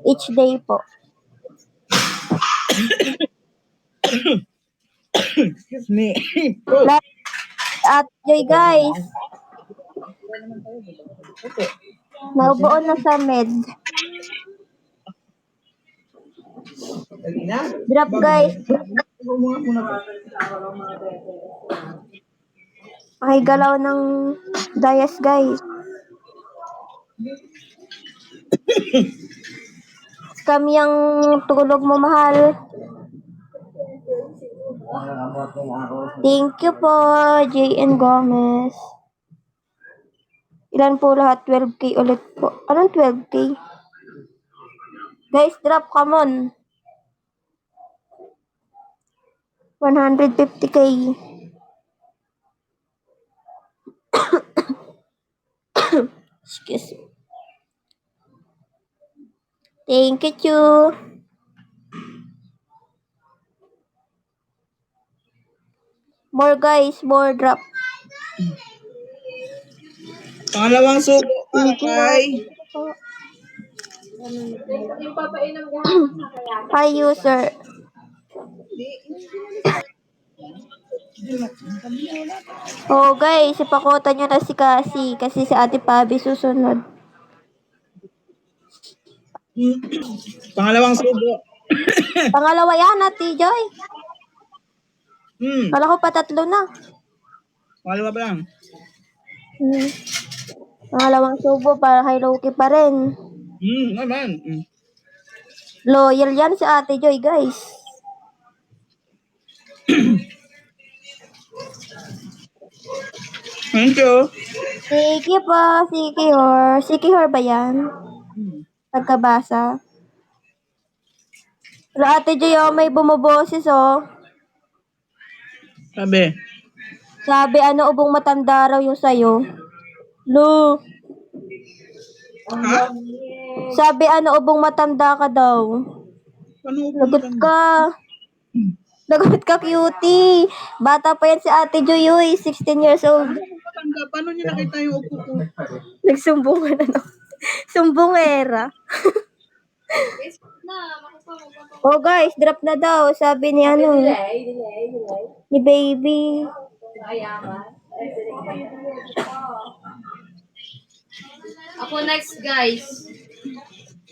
A: Each day po.
F: Excuse me.
A: At Joy, guys. Naubuo na sa med.
F: Dali na.
A: Drop, guys. Pakigalaw ng dayas, guys. Scam yung tulog mo, mahal. Thank you po, JN Gomez. Ilan po lahat? 12k ulit po. Anong 12k? Guys, drop, come on. 150k. Excuse me. Thank you, Chu. More, guys. More drop.
F: Pangalawang subo para kay...
A: Hi, user. Oh, guys. Ipakota nyo na si Cassie. Kasi si Ate Pabi susunod.
F: Pangalawang subo.
A: Pangalawa yan, Ate Joy. Kala ko pa 3 na.
F: Pangalawa pa lang.
A: Pangalawang subo para kay Loki pa rin.
F: Naman.
A: Loyal yan si Ate Joy, guys.
F: Thank you.
A: Sige po, Sikihor. Sikihor ba yan? Pagkabasa. Pero Ate Joy, may bumuboses, oh.
F: Sabi.
A: Sabi, ubong matanda raw yung sayo. Lu.
F: Ha?
A: Sabi, ubong matanda ka daw.
F: Paano ko
A: Lagot ka. Lagot ka, cutie. Bata pa yan si Ate Joy, 16 years old.
F: matanda? Paano niya nakita yung upo ko?
A: Nagsumbungan Sumbongera. Oh guys, drop na daw. Sabi ni ni baby.
C: Ako next, guys.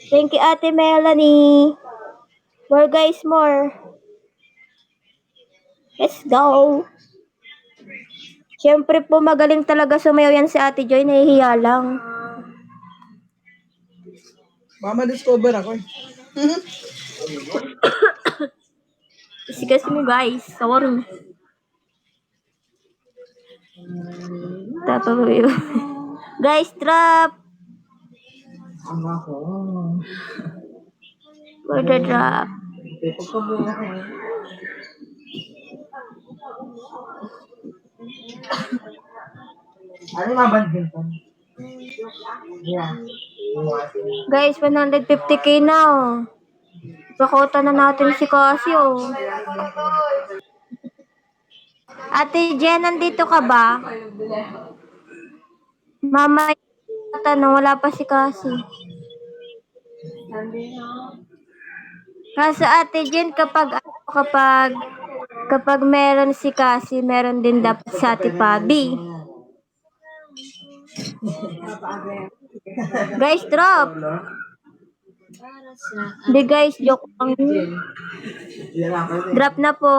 A: Thank you, Ate Melanie. More guys, more. Let's go. Siyempre po, magaling talaga sumayaw yan si Ate Joy. Nahihiya lang.
F: Baka ma-discover ako eh.
A: Excuse me guys, sorry. Tapos yun. Guys, drop.
E: Ako.
A: For the drop.
E: Ito ko muna ako. Ano yung mabandin ko? Yeah.
A: Guys, 150k na oh. Bakota na natin si Casio. Ate Jen, nandito ka ba? Mama, tanong, wala pa si Casio. Kaso Ate Jen, kapag meron si Cassie, meron din dapat si Ate Pabi. Guys, drop. Hindi guys, joke lang. Drop na po.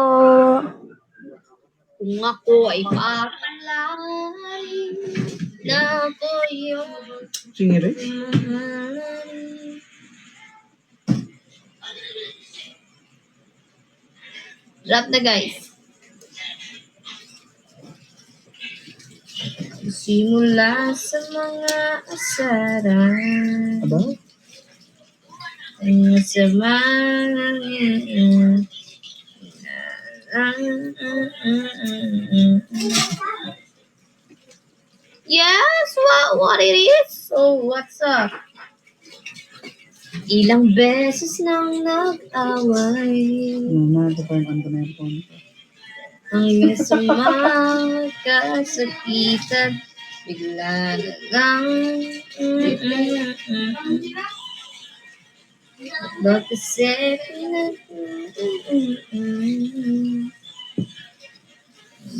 C: Kung ako ay papalay na ako yung
F: Singer eh.
C: Drop na guys. Simula sa mga asaran
F: Aba?
C: ang sama Yes, what it is? So what's up? Ilang beses nang nag-away
F: Ito pa yung na yung phone ko.
C: ang iyong sama kasakitan bigla na lang Ba't kasi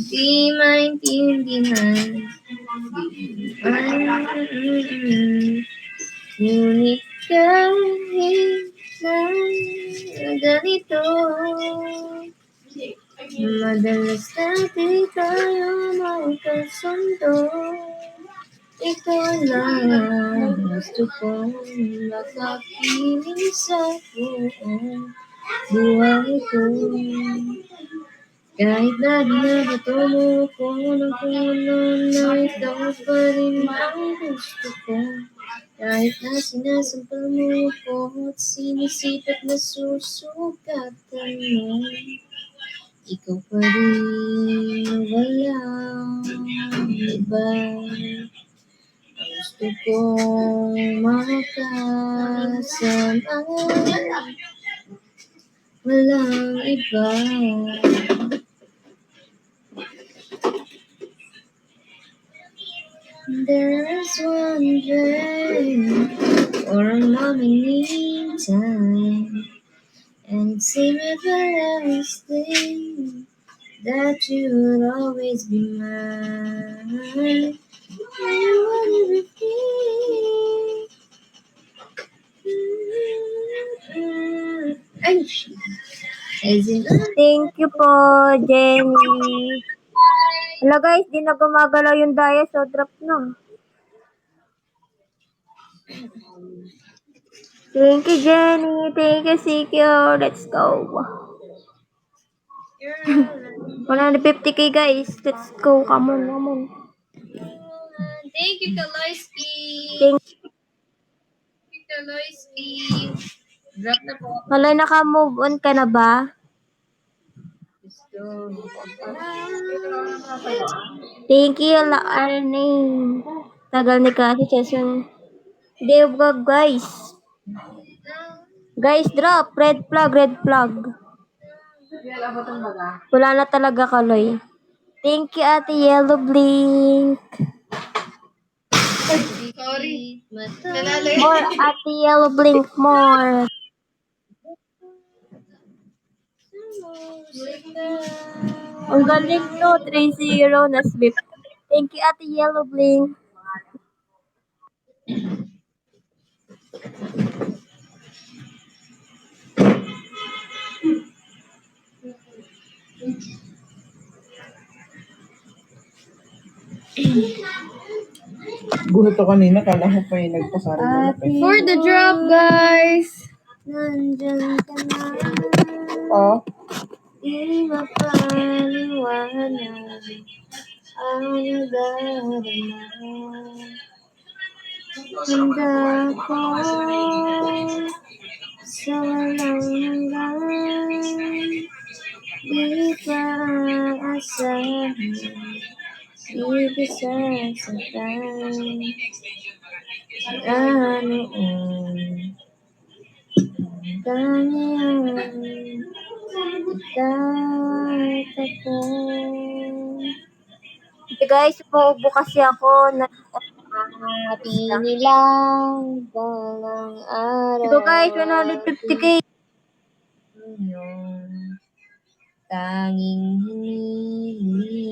C: di maintindihan ngunit kahit na ganito madalas natin tayo magkasundo. Ikaw lang gusto kong makapiling sa buong buhay ko. Kahit na binabato mo ko ng puno na ikaw pa rin ang gusto ko. Kahit na sinasampal mo ko at sinisipat na susukatan mo. Ikaw pa rin walang iba. Gusto kong makasama. Walang iba. There's one day or a moment in time, and it seemed everlasting that you would always be mine. You would everything. Ay, as in
A: Thank you po, Jenny. Hello guys, di na gumagalaw yung diet, so drop na. Thank you, Jenny. Thank you, CQ. Let's go. 150k guys. Let's go. Come on, come on.
C: Thank you, Kaloyski.
A: Thank
C: you, Kaloyski. Drop na po.
A: Wala, naka-move on ka na ba? Thank you, Arning. Tagal ni Kasi Jason. Day of God, guys. Guys, drop. Red flag, red flag. Wala na talaga, Kaloy. Thank you, Ate Yellow Blink.
C: Sorry.
A: More, Ate Yellow Blink, more. Ang galing to, 3-0 na sweep. Thank you, Ate Yellow Blink.
F: Gulat ako kanina, kala ko pa yung nagpasari na pa.
C: For the drop, guys.
A: Nandyan ka na.
F: Oh,
A: Di mapaliwanag ang nadarama. Handa ko sa walang hanggan. Di pa asahan, di bisa saktan. Ganoon, ganyan, kahit ako. Okay guys, umuubo kasi ako.
C: Pinilang balang araw.
A: Ito guys, 150k.
C: Ngayon, tanging hinihiling.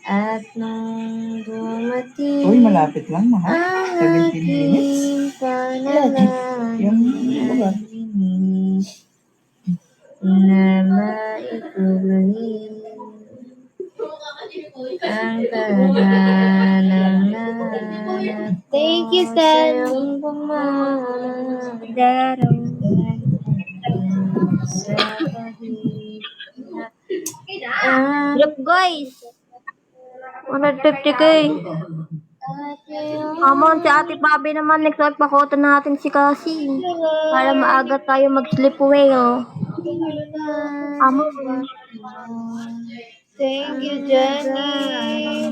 C: At nung dumating
F: Uy, malapit lang, mahal. 17 minutes.
C: panalangin
F: Yung lugar.
C: na maituloy ang tahanang nahanap. Thank you, Stan.
A: Drop guys. 150k. Amon si Ate Pabi naman, nagpapakutan natin si Cassie. Para maaga tayo mag-sleep well. Amon.
C: Thank you, Jenny.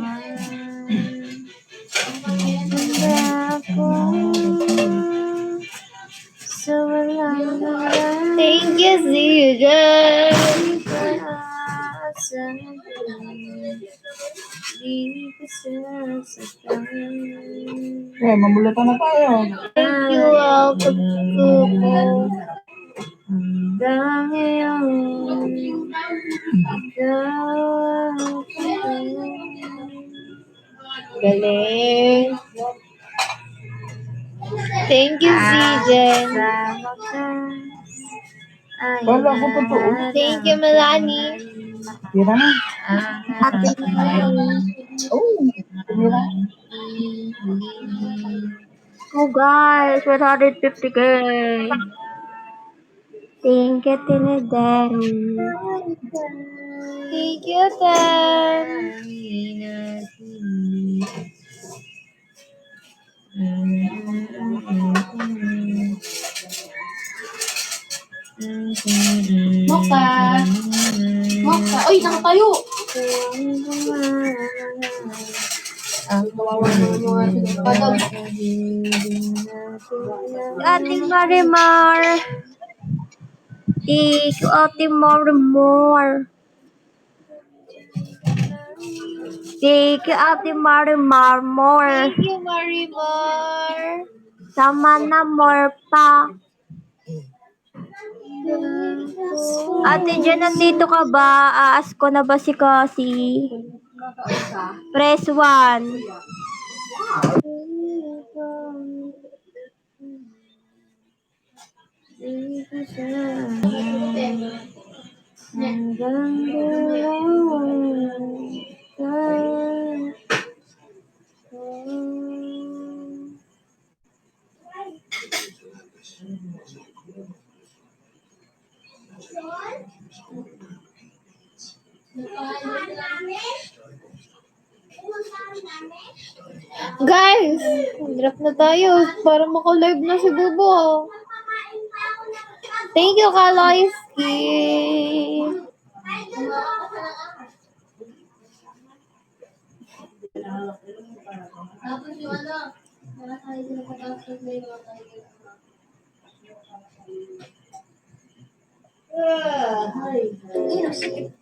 C: Thank you, see you, Jenny.
F: Eh, mamulutan na tayo.
C: Thank you, Alpha Kuko. Galing. Thank you, Zijen.
F: Wala ko totoo.
C: Thank you, Melanie.
F: Tira na.
A: Ate
F: Oh, tira.
A: Oh guys, 150k. Thank you, Tinedero.
C: Thank you, Tan.
B: Moka! Moka! Uy, nakatayo!
A: Ate Marimar. Thank you, Ate Marimar. Thank you, Ate Marimar. More.
C: Thank you, Marimar.
A: Sama na more pa. Ate Jen, nandito ka ba? Aas ko na ba si Cassie? Press 1.
C: Guys, drop na tayo para maka-live na si Bubo. Thank you, Kaloyski.
A: Okay.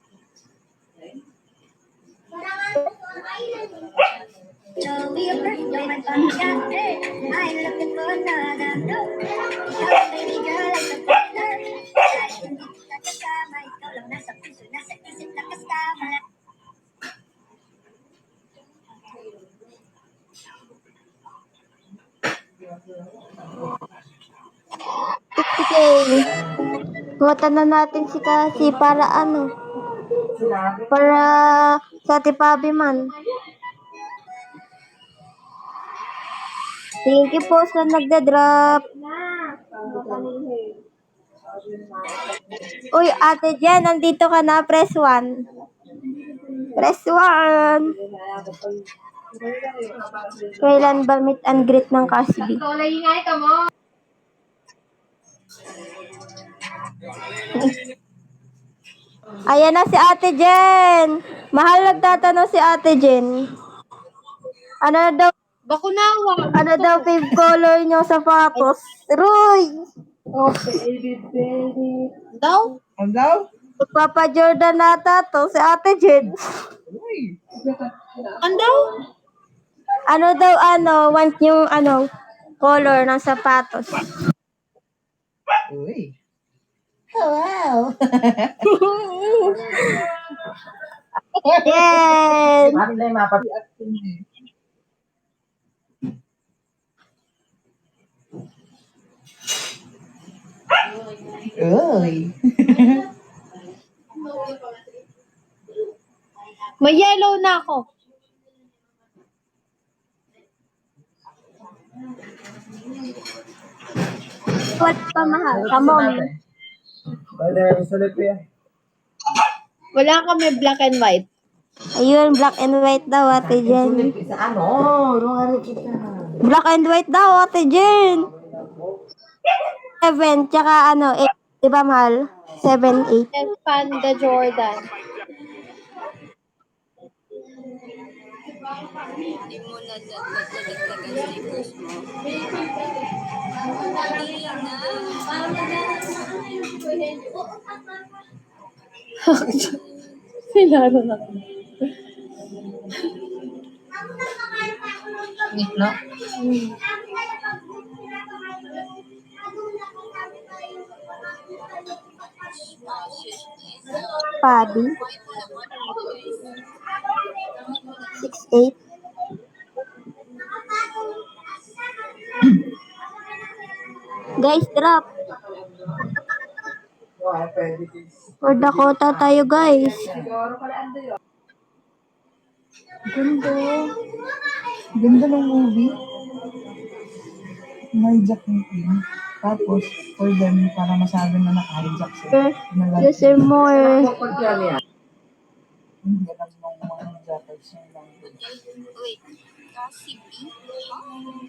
A: Kuwatan na natin si Cassie para ano? Para sa Ate Pabi man. Thank you po sa nagda-drop. Uy, Ate Jen, nandito ka na. Press 1. Press 1. Kailan ba meet and greet ng Casby? Ayan na si Ate Jen. Mahal, nagtatanong si Ate Jen. Ano daw,
C: Bakunawa.
A: ano daw fave color niyo sa sapatos? Roy!
C: Daw?
F: Ano daw?
A: Papa Jordan nata to, si Ate Jen.
F: Uy.
C: Ano daw?
A: Ano daw, want yung, color ng sapatos.
F: Uy. Oh, wow.
A: Yes!
E: Bakit na yung mapa?
F: Uy.
C: May yellow na ako.
A: What pa mahal? Kamon.
C: Wala kami black and white.
A: Ayun, black and white daw, Ate Jen.
E: Sa ano? Ano kita?
A: Black and white daw, Ate Jen. 7, tsaka 8. Di ba, mahal? 7, 8.
C: And Panda Jordan. Silaro na.
B: Sweet, no?
A: Pabi. 6, 8. Guys, drop. For Dakota tayo, guys.
F: Ganda ng movie. Hijack ng film. Tapos, for them, para masabi na naka-hijack sila.
A: Yes, sir, more.
F: Hindi alam ng mga hijackers yung language.
G: Wait, Cassie B? Huh?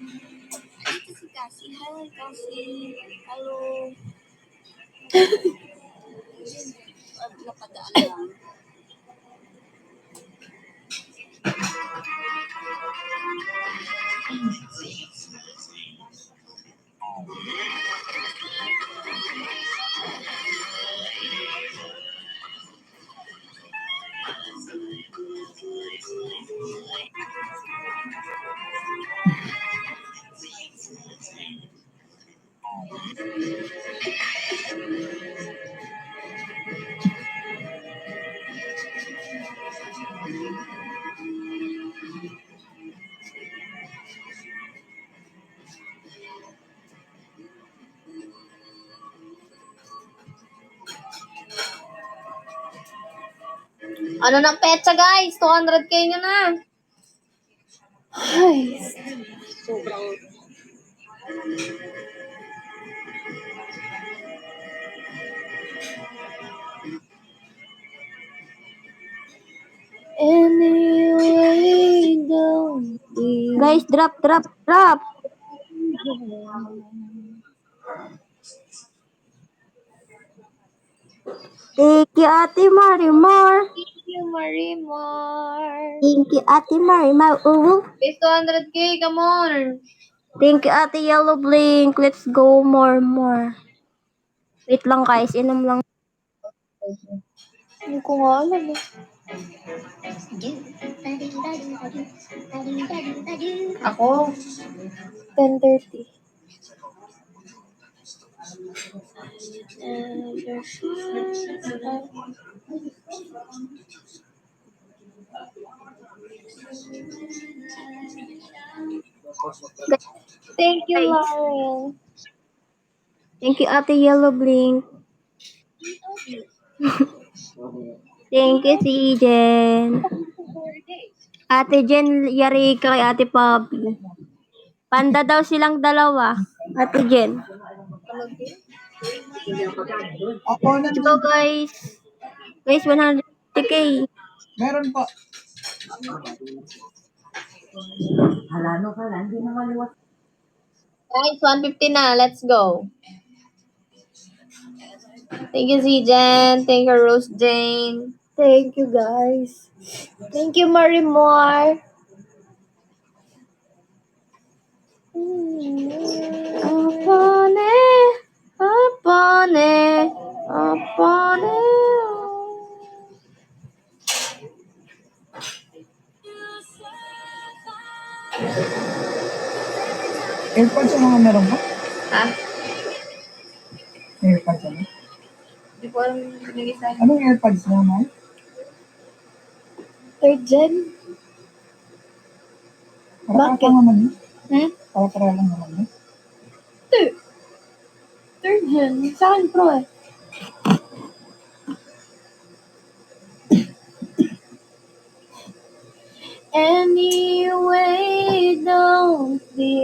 G: Ito si Cassie. Hi, Cassie. Hello. Napadaan lang.
C: Ano ng petsa, guys? 200k nyo na. Ay, sobrang... Anyway, don't be...
A: Guys, drop. Thank you, Ate Marimar.
C: Thank you, Marimar.
A: Thank you, Ate Marimar.
C: Base 200k, come on.
A: Thank you, Ate Yellow Blink. Let's go more. Wait lang, guys. Inom lang.
C: Hindi ko nga alam eh.
B: Ako,
C: 10:30. Thank you, Lauren.
A: Thank you, Ate Yellow Blink. Thank you, si Jen. Ate Jen, yari ka kay Ate Poppy. Panda daw silang dalawa. Ate Jen.
F: Opo na.
A: Let's go, guys. Guys, 150k.
F: Meron po.
C: Guys, 150 na. Let's go. Thank you, Zijan. Thank you, Rose Jane. Thank you, guys. Thank you, Marimar. Apone, apone, apone.
F: AirPods yung mga meron po?
C: Ha?
F: AirPods ano?
C: Hindi ko alam yung binigay sa akin.
F: Anong AirPods naman?
C: Third gen?
F: Para naman yun.
C: Hmm?
F: Para lang naman yun.
C: Third gen? Sa akin pro eh. Anyway, don't be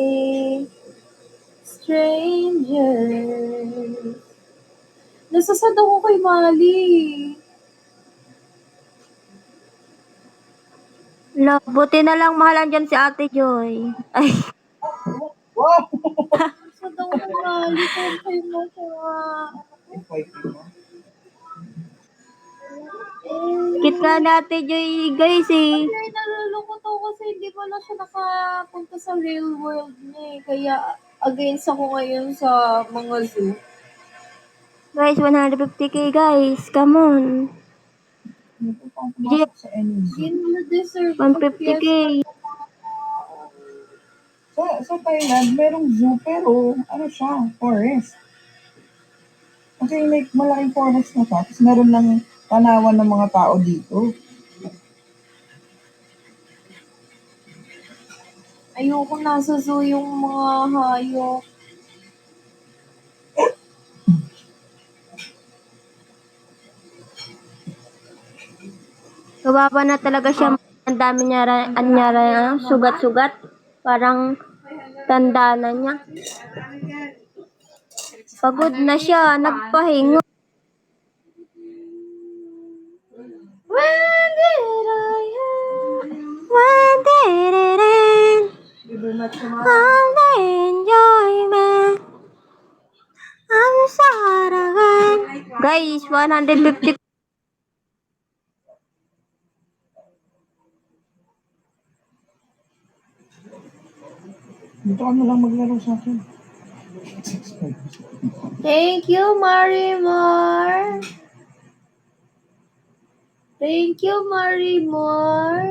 C: strangers. Nasasad ako kay Mali.
A: Buti na lang mahalan dyan si Ate Joy. Ay,
F: Wow!
C: Nasasad ako kay Mali. Kaya mo siya.
F: FYP mo.
A: kit nga ni Ate Joy, guys eh.
C: Kaya nalulungkot ako kasi hindi pala siya nakapunta sa real world niya eh. Kaya against ako ngayon sa mga zoo.
A: Guys, 150k, guys. Come on.
F: Hindi po pang pumasok sa NEZ.
C: Hindi nila deserve
A: 150k.
F: Sa Thailand, merong zoo pero ano siya, forest. Kasi like, malaking forest na siya. Tapos meron lang tanawan ng mga tao dito.
C: Ayoko nasa zoo yung mga hayop.
A: Kawawa na talaga siya. Ang dami niya sugat-sugat. Parang tanda na niya. Pagod na siya. Nagpahinga.
C: When did I end?
A: When did it end? All the enjoyment. I'm sad again. Guys, 150.
F: Dito ka na lang maglaro sa akin.
C: Thank you, Marimar. Thank you, Marimar.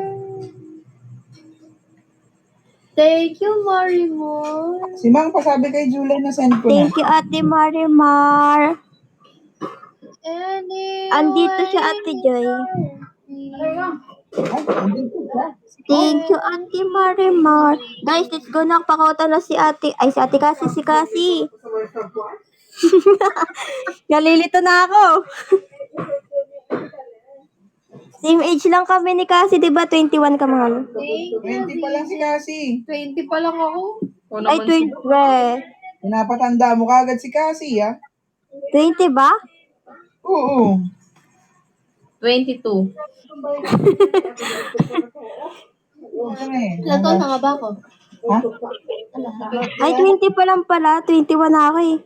C: Thank you, Marimar.
F: Si Mang pasabi kay Julie na send ko na.
A: Thank you, Ate Marimar.
C: Anyway,
A: Andito siya, Ate Joy.
F: Ay, andito siya.
A: Thank you, Ate Marimar. Guys, let's go na. Pakauta na si Ate. Ay, si Ate Kasi, si Kasi. Nalilito na ako. Same age lang kami ni Kasi, di ba? 21 ka, mahal.
C: Thank you,
F: 20 pa lang si Cassie.
C: 20 pa lang ako.
A: Ay, 20.
F: Pinapatanda mo kagad si Cassie, ha?
A: 20 ba?
F: Oo.
B: 22.
F: Ano eh?
C: Ilan taon na nga ba ako?
F: Ha?
A: Ay, 20 pa lang pala. 21 na ako eh.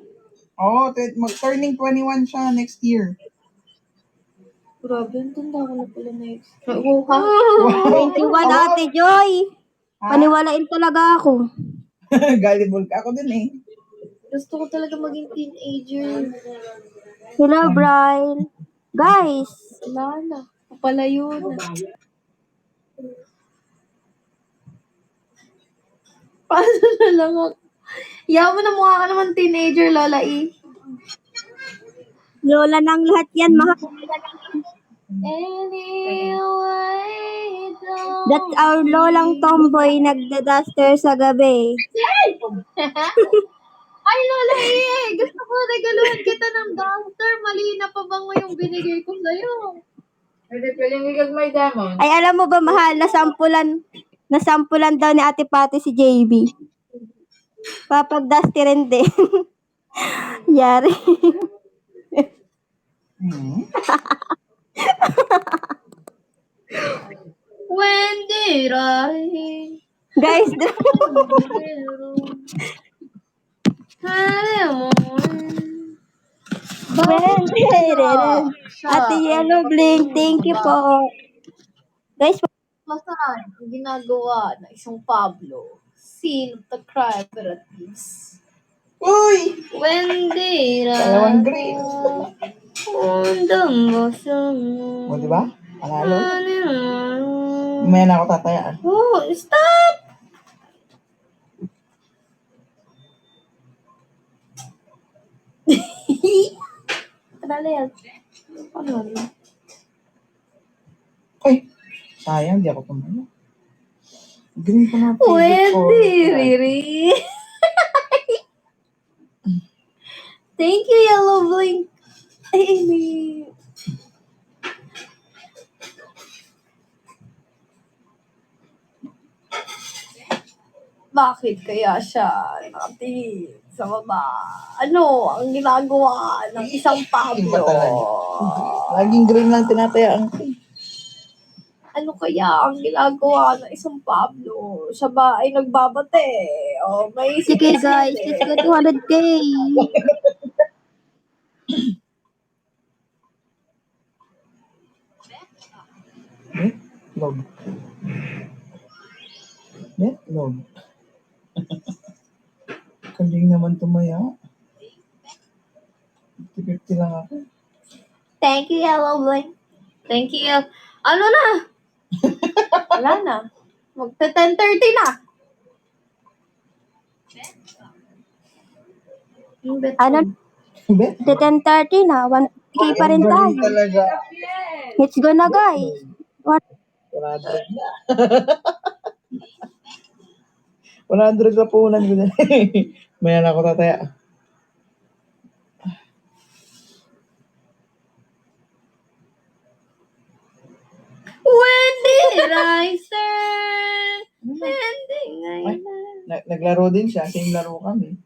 F: Oo, mag-turning 21 siya next year.
C: Grabe, ang tanda ko na pala next. Oo, ha?
A: 21, Ate Joy.
F: Ha?
A: Paniwalain talaga ako.
F: Gullible ka ako dun eh.
C: Gusto ko talaga maging teenager.
A: Hello, Brian. Guys,
C: Wala na. Papalayo na. Paano na lang ako? Yaman na mukha ka naman teenager, Lola E.
A: lola ng lahat yan, mahal.
C: Anyway, don't
A: That's our lolang tomboy nagda-duster sa gabi.
C: Ay, Lola E! Gusto ko regaluhan kita ng duster. Mali na pabango yung binigay ko sa'yo.
A: Ay, alam mo ba, mahal, nasampulan daw ni Ate Pati si JB. Papag-dusty rin din. Yari.
F: Hmm?
C: When did I...
A: Guys, when did it? Ate Yellow Blink, thank you po. Guys,
C: Masarap ang ginagawa ng isang Pablo. Scene of the crime operatives.
F: Uy!
C: When did
F: Dalawang green. O, di ba? Panalo. Mamaya na ako tatayaan.
C: Oh, stop! Tara yan. Ano?
F: Ay! Sayang, di ako tumalo. Green ko na.
C: Riri. Thank you, Yellow Blink. Amy. Bakit kaya siya natin sa baba? Ano ang ginagawa ng isang Pablo?
F: Laging green lang tinatayaan ko.
C: Ano kaya ang ginagawa ng isang Pablo? Siya ba ay nagbabate? O may
A: sige guys, let's go 200k.
F: Log. Log. Kaling naman tumaya. 50-50 lang ako.
C: Thank you, Yellow Blink. Thank you. Ano na? Wala na. Magta 10:30 na.
A: Ano?
F: Bet?
A: 10:30 na, 1k pa rin tayo.
F: Talaga.
A: Let's go na guys.
F: 100 na. 100 na puhunan ko na. Maya na ako tataya.
C: When did I start? Ending I
F: Naglaro din siya. Same laro kami.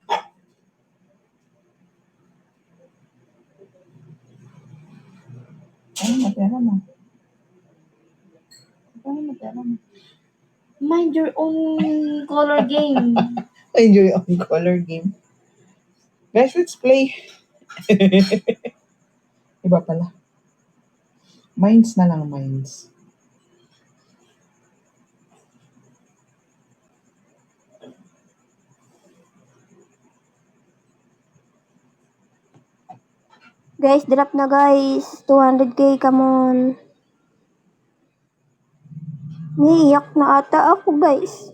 F: Ano matera mo? Ano matera mo?
C: Mind your own color game.
F: Enjoy ang color game. Guys, let's play. Iba pala. Mines na lang, mines.
A: Guys, drop na guys. 200k, come on. Niiyak na ata ako guys.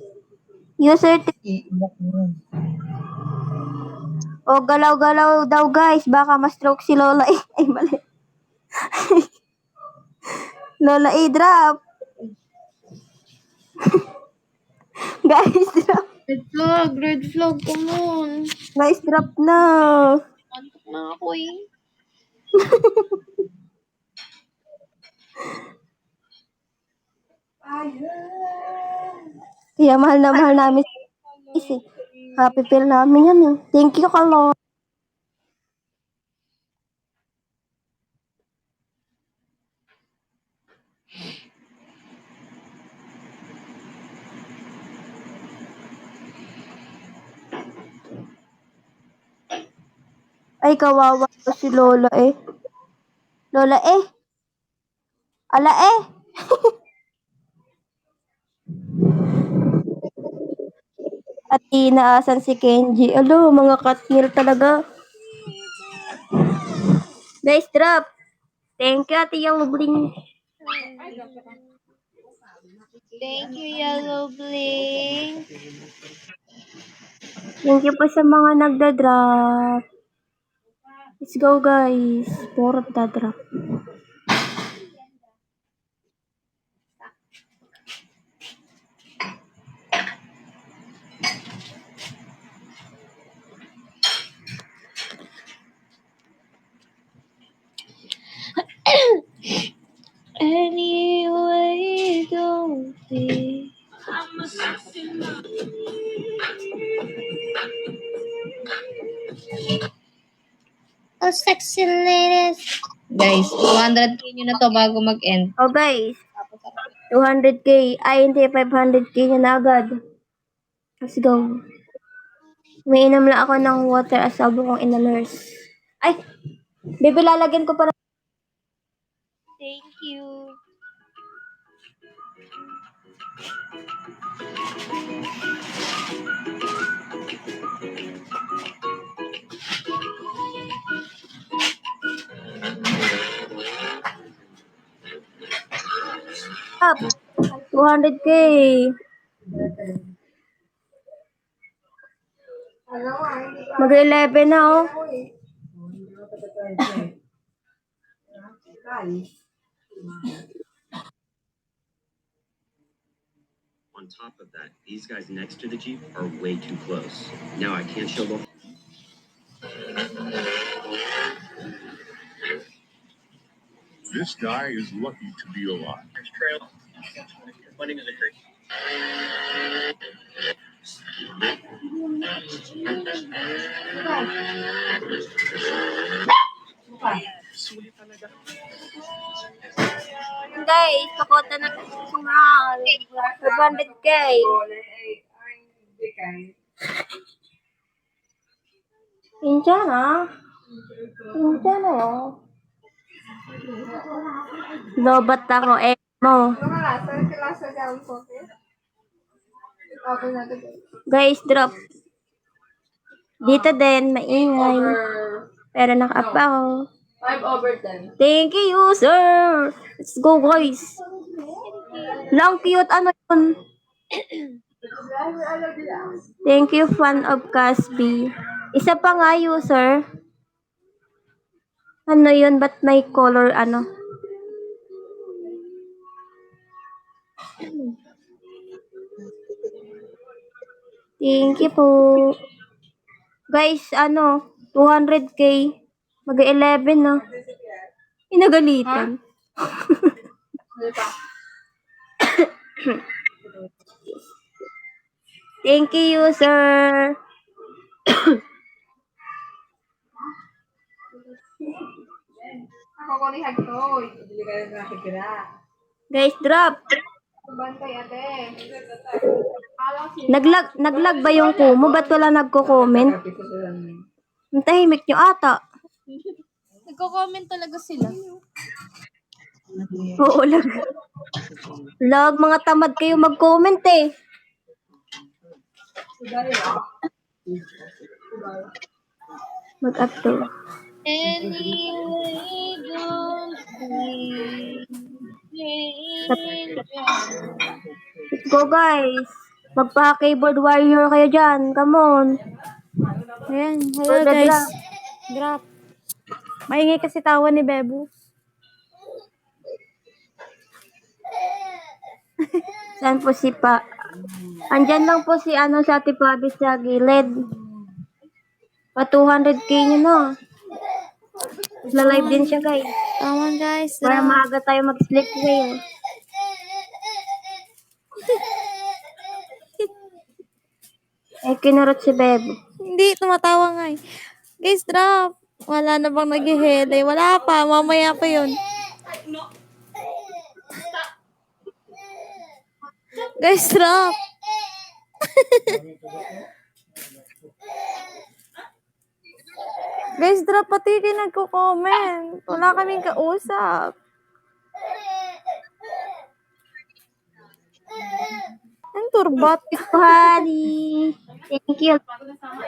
A: User
F: Iiyak mo yun.
A: o galaw-galaw daw guys. Baka ma-stroke si Lola eh. Ay mali. Lola eh, drop. Guys, drop.
C: Red flag, come on.
A: Guys, drop na.
C: Antok na ako eh.
A: Kaya mahal na mahal namin guys eh. Happy feel namin yan eh. Thank you, Kalo. Ay, kawawa ko si Lola eh. Lola eh. Ala eh. At inaasan si Kenji. Alo, mga katmil talaga. Nice drop. Thank you, Ate Yellow Blink.
C: Thank you, Yellow Blink.
A: Thank you po sa mga nagda-drop. Let's go, guys. Puro da-drop.
C: Anyway you don't be. Oh, sexy ladies.
B: Guys, 200k nyo na to bago mag-end.
A: Oh guys, 200k. Ay, hindi, 500k nyo na agad. Let's go. May inom lang ako ng water as sabi kong ina-nurse. Ay, bebe, lalagyan ko para. Thank you. Up. 200k. Mag-11 na oh.
H: On top of that, these guys next to the Jeep are way too close. Now I can't show the.
D: This guy is lucky to be alive.
A: Guys, pakota na sumal. 500k. Indiana. Indiana yun. Lobat ako, mo. Guys, drop. Dito din, maingay. Pero naka-up ako.
B: 5/10.
A: Thank you, sir. Let's go, guys. Lang cute, ano yun? Thank you, fan of Casby. Isa pa nga, user. Ano yun? Ba't may color, ano? Thank you po. Guys, ano? 200k. Mag-11, no? Inagalitan. Thank you, sir. Guys, drop. Naglag ba yung kumo? Ba't wala nagko-comment? Ang tahimik nyo ata.
C: Nagko-comment talaga sila.
A: Oo, lag. Lag, mga tamad kayo mag-comment eh. Mag-up to. Let's go, guys. Magpa-keyboard warrior kayo dyan. Come on.
I: Ayan, hello
A: For the
I: guys. Drop. Maingay kasi tawa ni Bebo.
A: Saan po si Pa? Andyan lang po si ano sa Ate Pabi sa gilid. Pa 200k nyo no. Magla-live din siya, guys.
I: Come on guys,
A: Para
I: drop.
A: maaga tayo mag-sleep ngayon. Eh, kinurot si Bebo.
I: Hindi, tumatawa nga eh. Guys, drop. Wala na bang nag-hele? Wala pa, mamaya pa yun. Guys, drop. Guys, drop pati kayo nagko-comment. Wala kaming kausap. Ang turbat.
A: Honey. Thank you.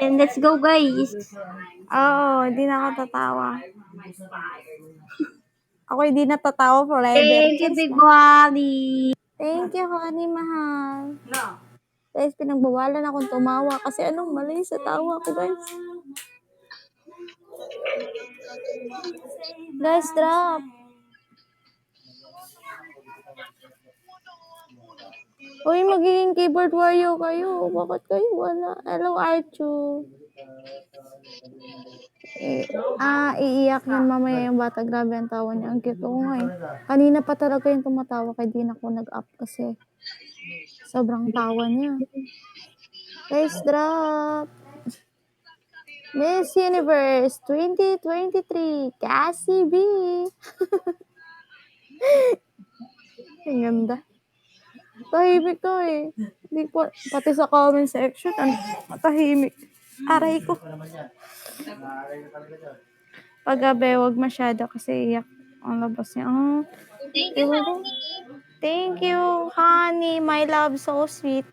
A: And let's go, guys.
I: Oo, hindi na ako tatawa. Ako hindi natatawa forever.
A: Thank you, Big Honey.
I: Thank you, honey, mahal. Guys, pinagbawalan akong tumawa kasi anong mali sa tawa ko, guys. Guys, drop. Uy, magiging keyboard warrior kayo. Bakit kayo wala? Hello, Archu. Iiyak yun mamaya yung bata. Grabe ang tawa niya. Ang cute ko nga eh. Kanina pa talaga yung tumatawa kaya di na ako nag-up kasi sobrang tawa niya. Guys, drop. Miss Universe 2023, Cassie B. Ang ganda. Tahimik to eh. Hindi po, pati sa comment section, tahimik. Aray ko. Paggabi, wag masyado kasi iyak ang labas niya.
C: Thank you, honey.
I: Thank you, honey. My love, so sweet.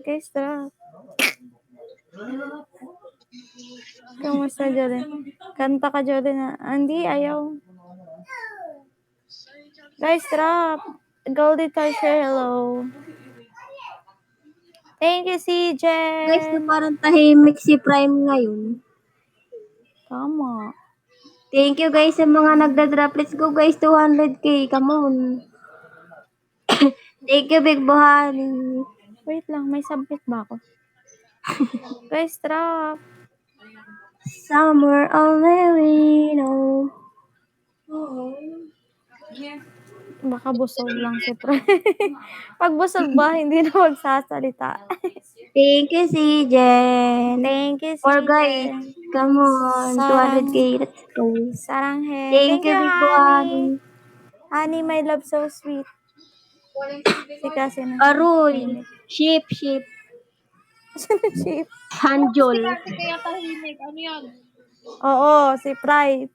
I: Guys, tara. Kamusta, Jolene? Kanta ka, Jolene. Hindi, ayaw. Guys, tara. Goldie Toucher, hello. Thank you, CJ.
A: Guys, na parang tahimik si Prime ngayon.
I: Tama.
A: Thank you guys sa mga nagda-drop. Let's go guys, 200k. Come on. Thank you, Big Bohani.
I: Wait lang, may submit ba ako? Guys, drop.
A: Summer only we know.
I: Baka busog lang si Pre. Pag busog ba, hindi na magsasalita.
A: Thank you, CJ.
I: Thank you,
A: Or
I: CJ.
A: guys, come on. 200k. Let's go.
I: Saranghe.
A: Thank you, Big Bohani.
I: Honey, my love, so sweet. Si kasi na.
A: Aroy. Sheep.
I: Sheep.
A: Hanjol.
C: Kaya tahimik. Ano yan?
I: Oo, si Pride.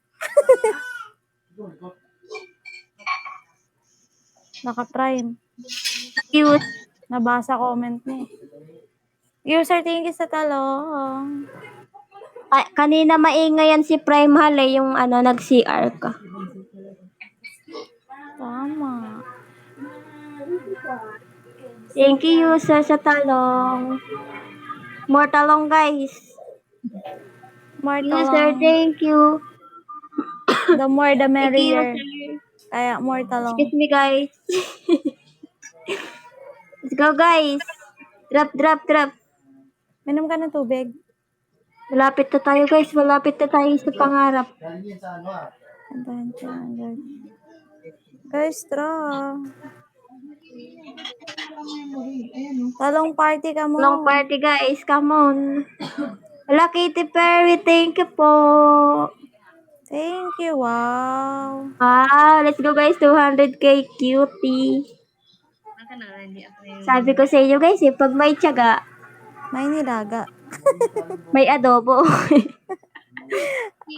I: Naka-prime.
A: Cute.
I: Nabasa comment niya. User, thank you sa talong.
A: Kanina maingay yan si Prime Hale, yung nag-CR ka.
I: Tama.
A: Thank you, user, sa talong. More talong, guys.
I: More
A: User,
I: talong.
A: thank you.
I: The more the
A: Thank you,
I: merrier.
A: user.
I: Kaya more talong.
A: Excuse me, guys. Let's go, guys. Drop.
I: Minom ka ng tubig.
A: Malapit na tayo, guys. Malapit na tayo sa pangarap.
I: Guys, draw. Talong party ka mo.
A: Long party, guys. Come on. Wala, Katy Perry. Thank you po.
I: Thank you. Wow.
A: Let's go, guys. 200k cutie. Sabi ko sa inyo, guys, pag may tiyaga,
I: May nilaga.
A: may adobo.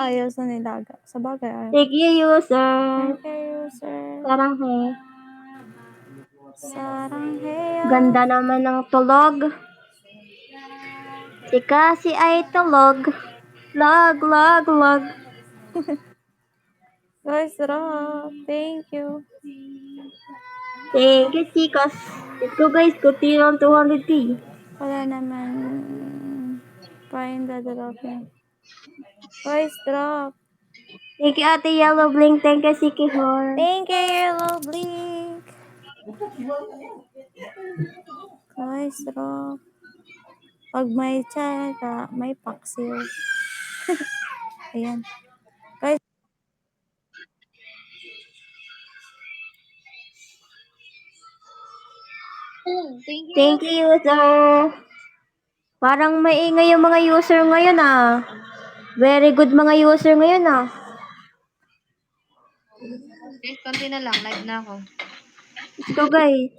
I: Ayaw sa nilaga. Sa bagay, ayaw.
A: Thank you, user.
I: Thank you, user.
A: Saranghe.
I: Saranghe.
A: Ganda naman ng tulog. Si Cassie ay tulog. Log.
I: Guys, draw. Thank you.
A: Thank you, chicos. Let's go, guys. Kunti lang 200k.
I: Wala naman. Find the drop yan. Guys, drop.
A: Thank you, Ate Yellow Blink. Thank you, Siki Horn.
I: Thank you, Yellow Blink. Guys, drop. Pag may tsaka, may paksiw. Ayan. Guys,
A: Thank you, user. Parang maingay yung mga user ngayon, Very good mga user ngayon,
C: Guys, konti na lang. Live na ako.
A: Let's go, guys.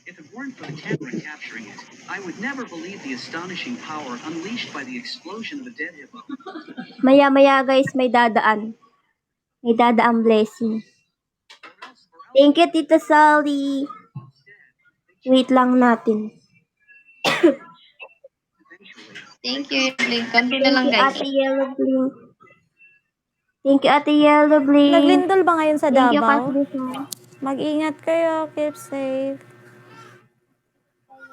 J: If it weren't for the camera capturing it, I would never believe the astonishing power unleashed by the explosion of a dead hippo.
A: Maya-maya, guys, may dadaan. May dadaan blessing. Thank you, Tita Sally. Wait lang natin.
C: Thank you, Blink. Konti na lang, guys.
A: Ate Yellow Blink. Thank you, Ate Yellow Blink.
I: naglindol ba ngayon sa
A: Thank you,
I: Davao?
A: Kasbisa.
I: Mag-ingat kayo. Keep safe.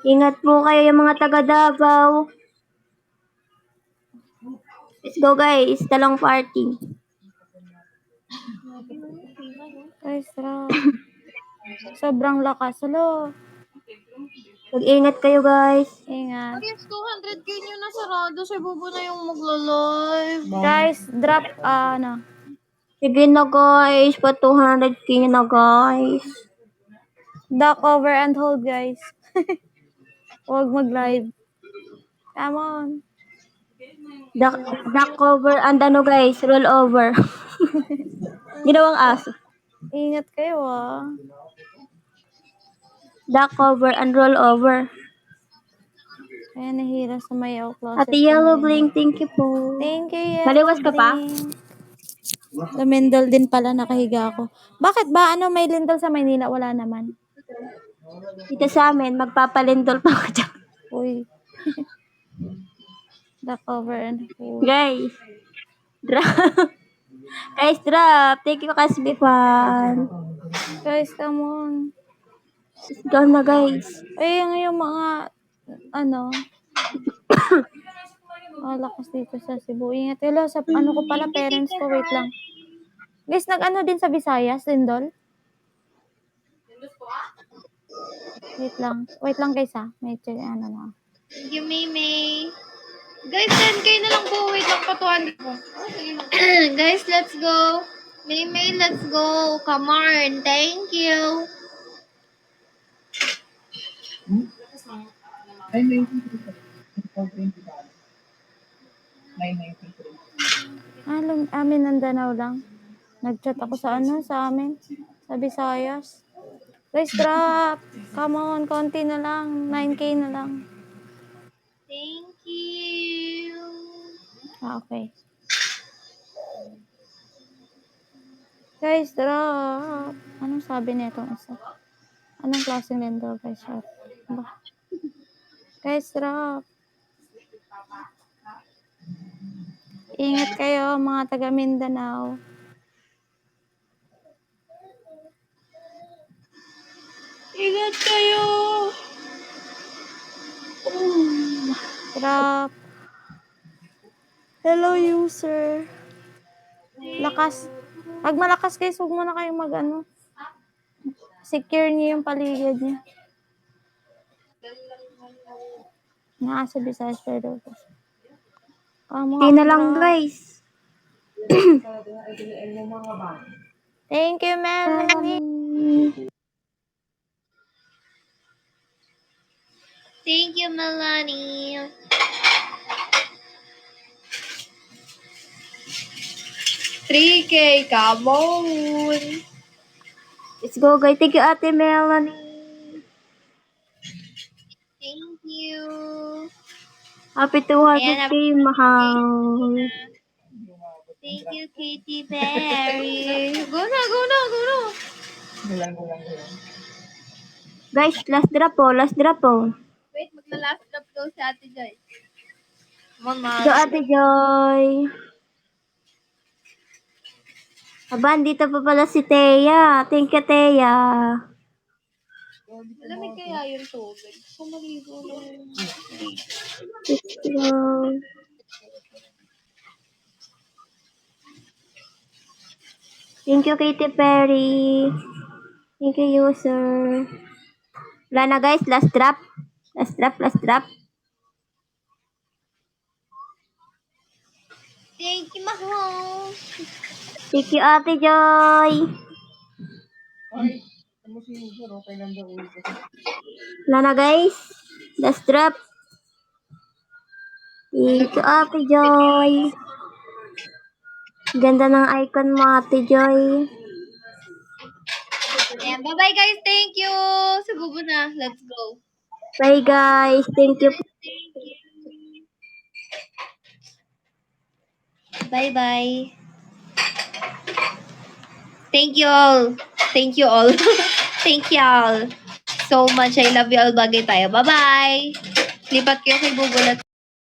A: Ingat po kayo yung mga taga Davao. Let's go, guys. Talong party.
I: Guys, drop. Sobrang lakas. Hello.
A: Mag-ingat kayo, guys.
I: Ingat.
C: Guys, 200k nyo na sarado. Si Bubo na yung maglo-live.
I: Guys, drop,
A: Sige na, guys. Pa 200k na, guys.
I: duck over and hold, guys. Huwag mag-live. Come on.
A: Duck cover and ano guys, roll over. Ginawang aso.
I: Ingat kayo ah.
A: Duck cover and roll over.
I: Kaya nahira sa may closet.
A: Ate Yellow Bling, thank you po.
I: Thank you, Yellow
A: Maliwas ka pa?
I: Bling. Lumindol din pala, nakahiga ako. Bakit ba? Ano, may lindol sa Maynila? Wala naman.
A: Dito sa amin, magpapalindol pa ako dyan.
I: Uy. The cover and food.
A: Guys. Drop. Guys, drop. Thank you, Kasbi Fan.
I: Guys, come on.
A: Go na, guys.
I: Ay, yung mga, ano, lakas dito sa Cebu. Ingat. Hello, sa ano ko pala, parents ko. Wait lang. Guys, nag-ano din sa Visayas, Lindol? Wait lang guys ha. May check, ano na.
C: Thank you, Maymay. Guys, 10k na lang po. Wait lang, patuan ko. Guys, let's go. Maymay, let's go. Come on. Thank you.
F: Ay, 93. 993.
I: Amin Mindanao lang. Nag-chat ako sa ano, sa amin. Sa Visayas. Guys, drop. Come on, konti na lang. 9k na lang.
C: Thank you.
I: Okay. Guys, drop. Anong sabi nitong isa? Anong klaseng lindol, guys? Guys, drop. Ingat kayo, mga taga Mindanao.
C: Ingat kayo.
I: Drop. Hello, user. Lakas. Pag malakas guys, huwag mo na kayong mag-ano. Secure niyo yung paligid niyo. Nasa Visayas pero.
A: Hindi na lang, guys.
I: Thank you, Melanie.
C: Thank you, Melanie. $3K, come on.
A: Let's go, guys. Thank you, Ate Melanie.
C: Thank you.
A: Happy 200k, mahal.
C: Thank you, Katy Perry. Go na, go na, go na.
F: Gulang.
A: Guys, last drop po, last drop po.
C: Wait, magla-last drop daw si Ate Joy. Come on,
A: So, Ate Joy. Aba, dito pa pala si Thea. Thank you, Thea.
C: Malamig kaya yung tubig. Sumaligo na yung...
A: Let's go. Thank you, Katy Perry. Thank you, user. Wala na, guys. Last drop. Last drop, last drop.
C: Thank you, mahal.
A: Thank you, Ate Joy.
F: Ay, ano si user, okay lang daw ulit.
A: Wala na, guys. Last drop. Thank you, Ate Joy. Ganda ng icon mo, Ate Joy.
C: Ayan, bye-bye guys. Thank you. Sa bubo na. Let's go.
A: Bye, guys. Thank you.
C: Bye-bye. Thank you all. Thank you all. Thank you all so much. I love you all. Bagay tayo. Bye-bye. Lipat kayo kay Bubulat.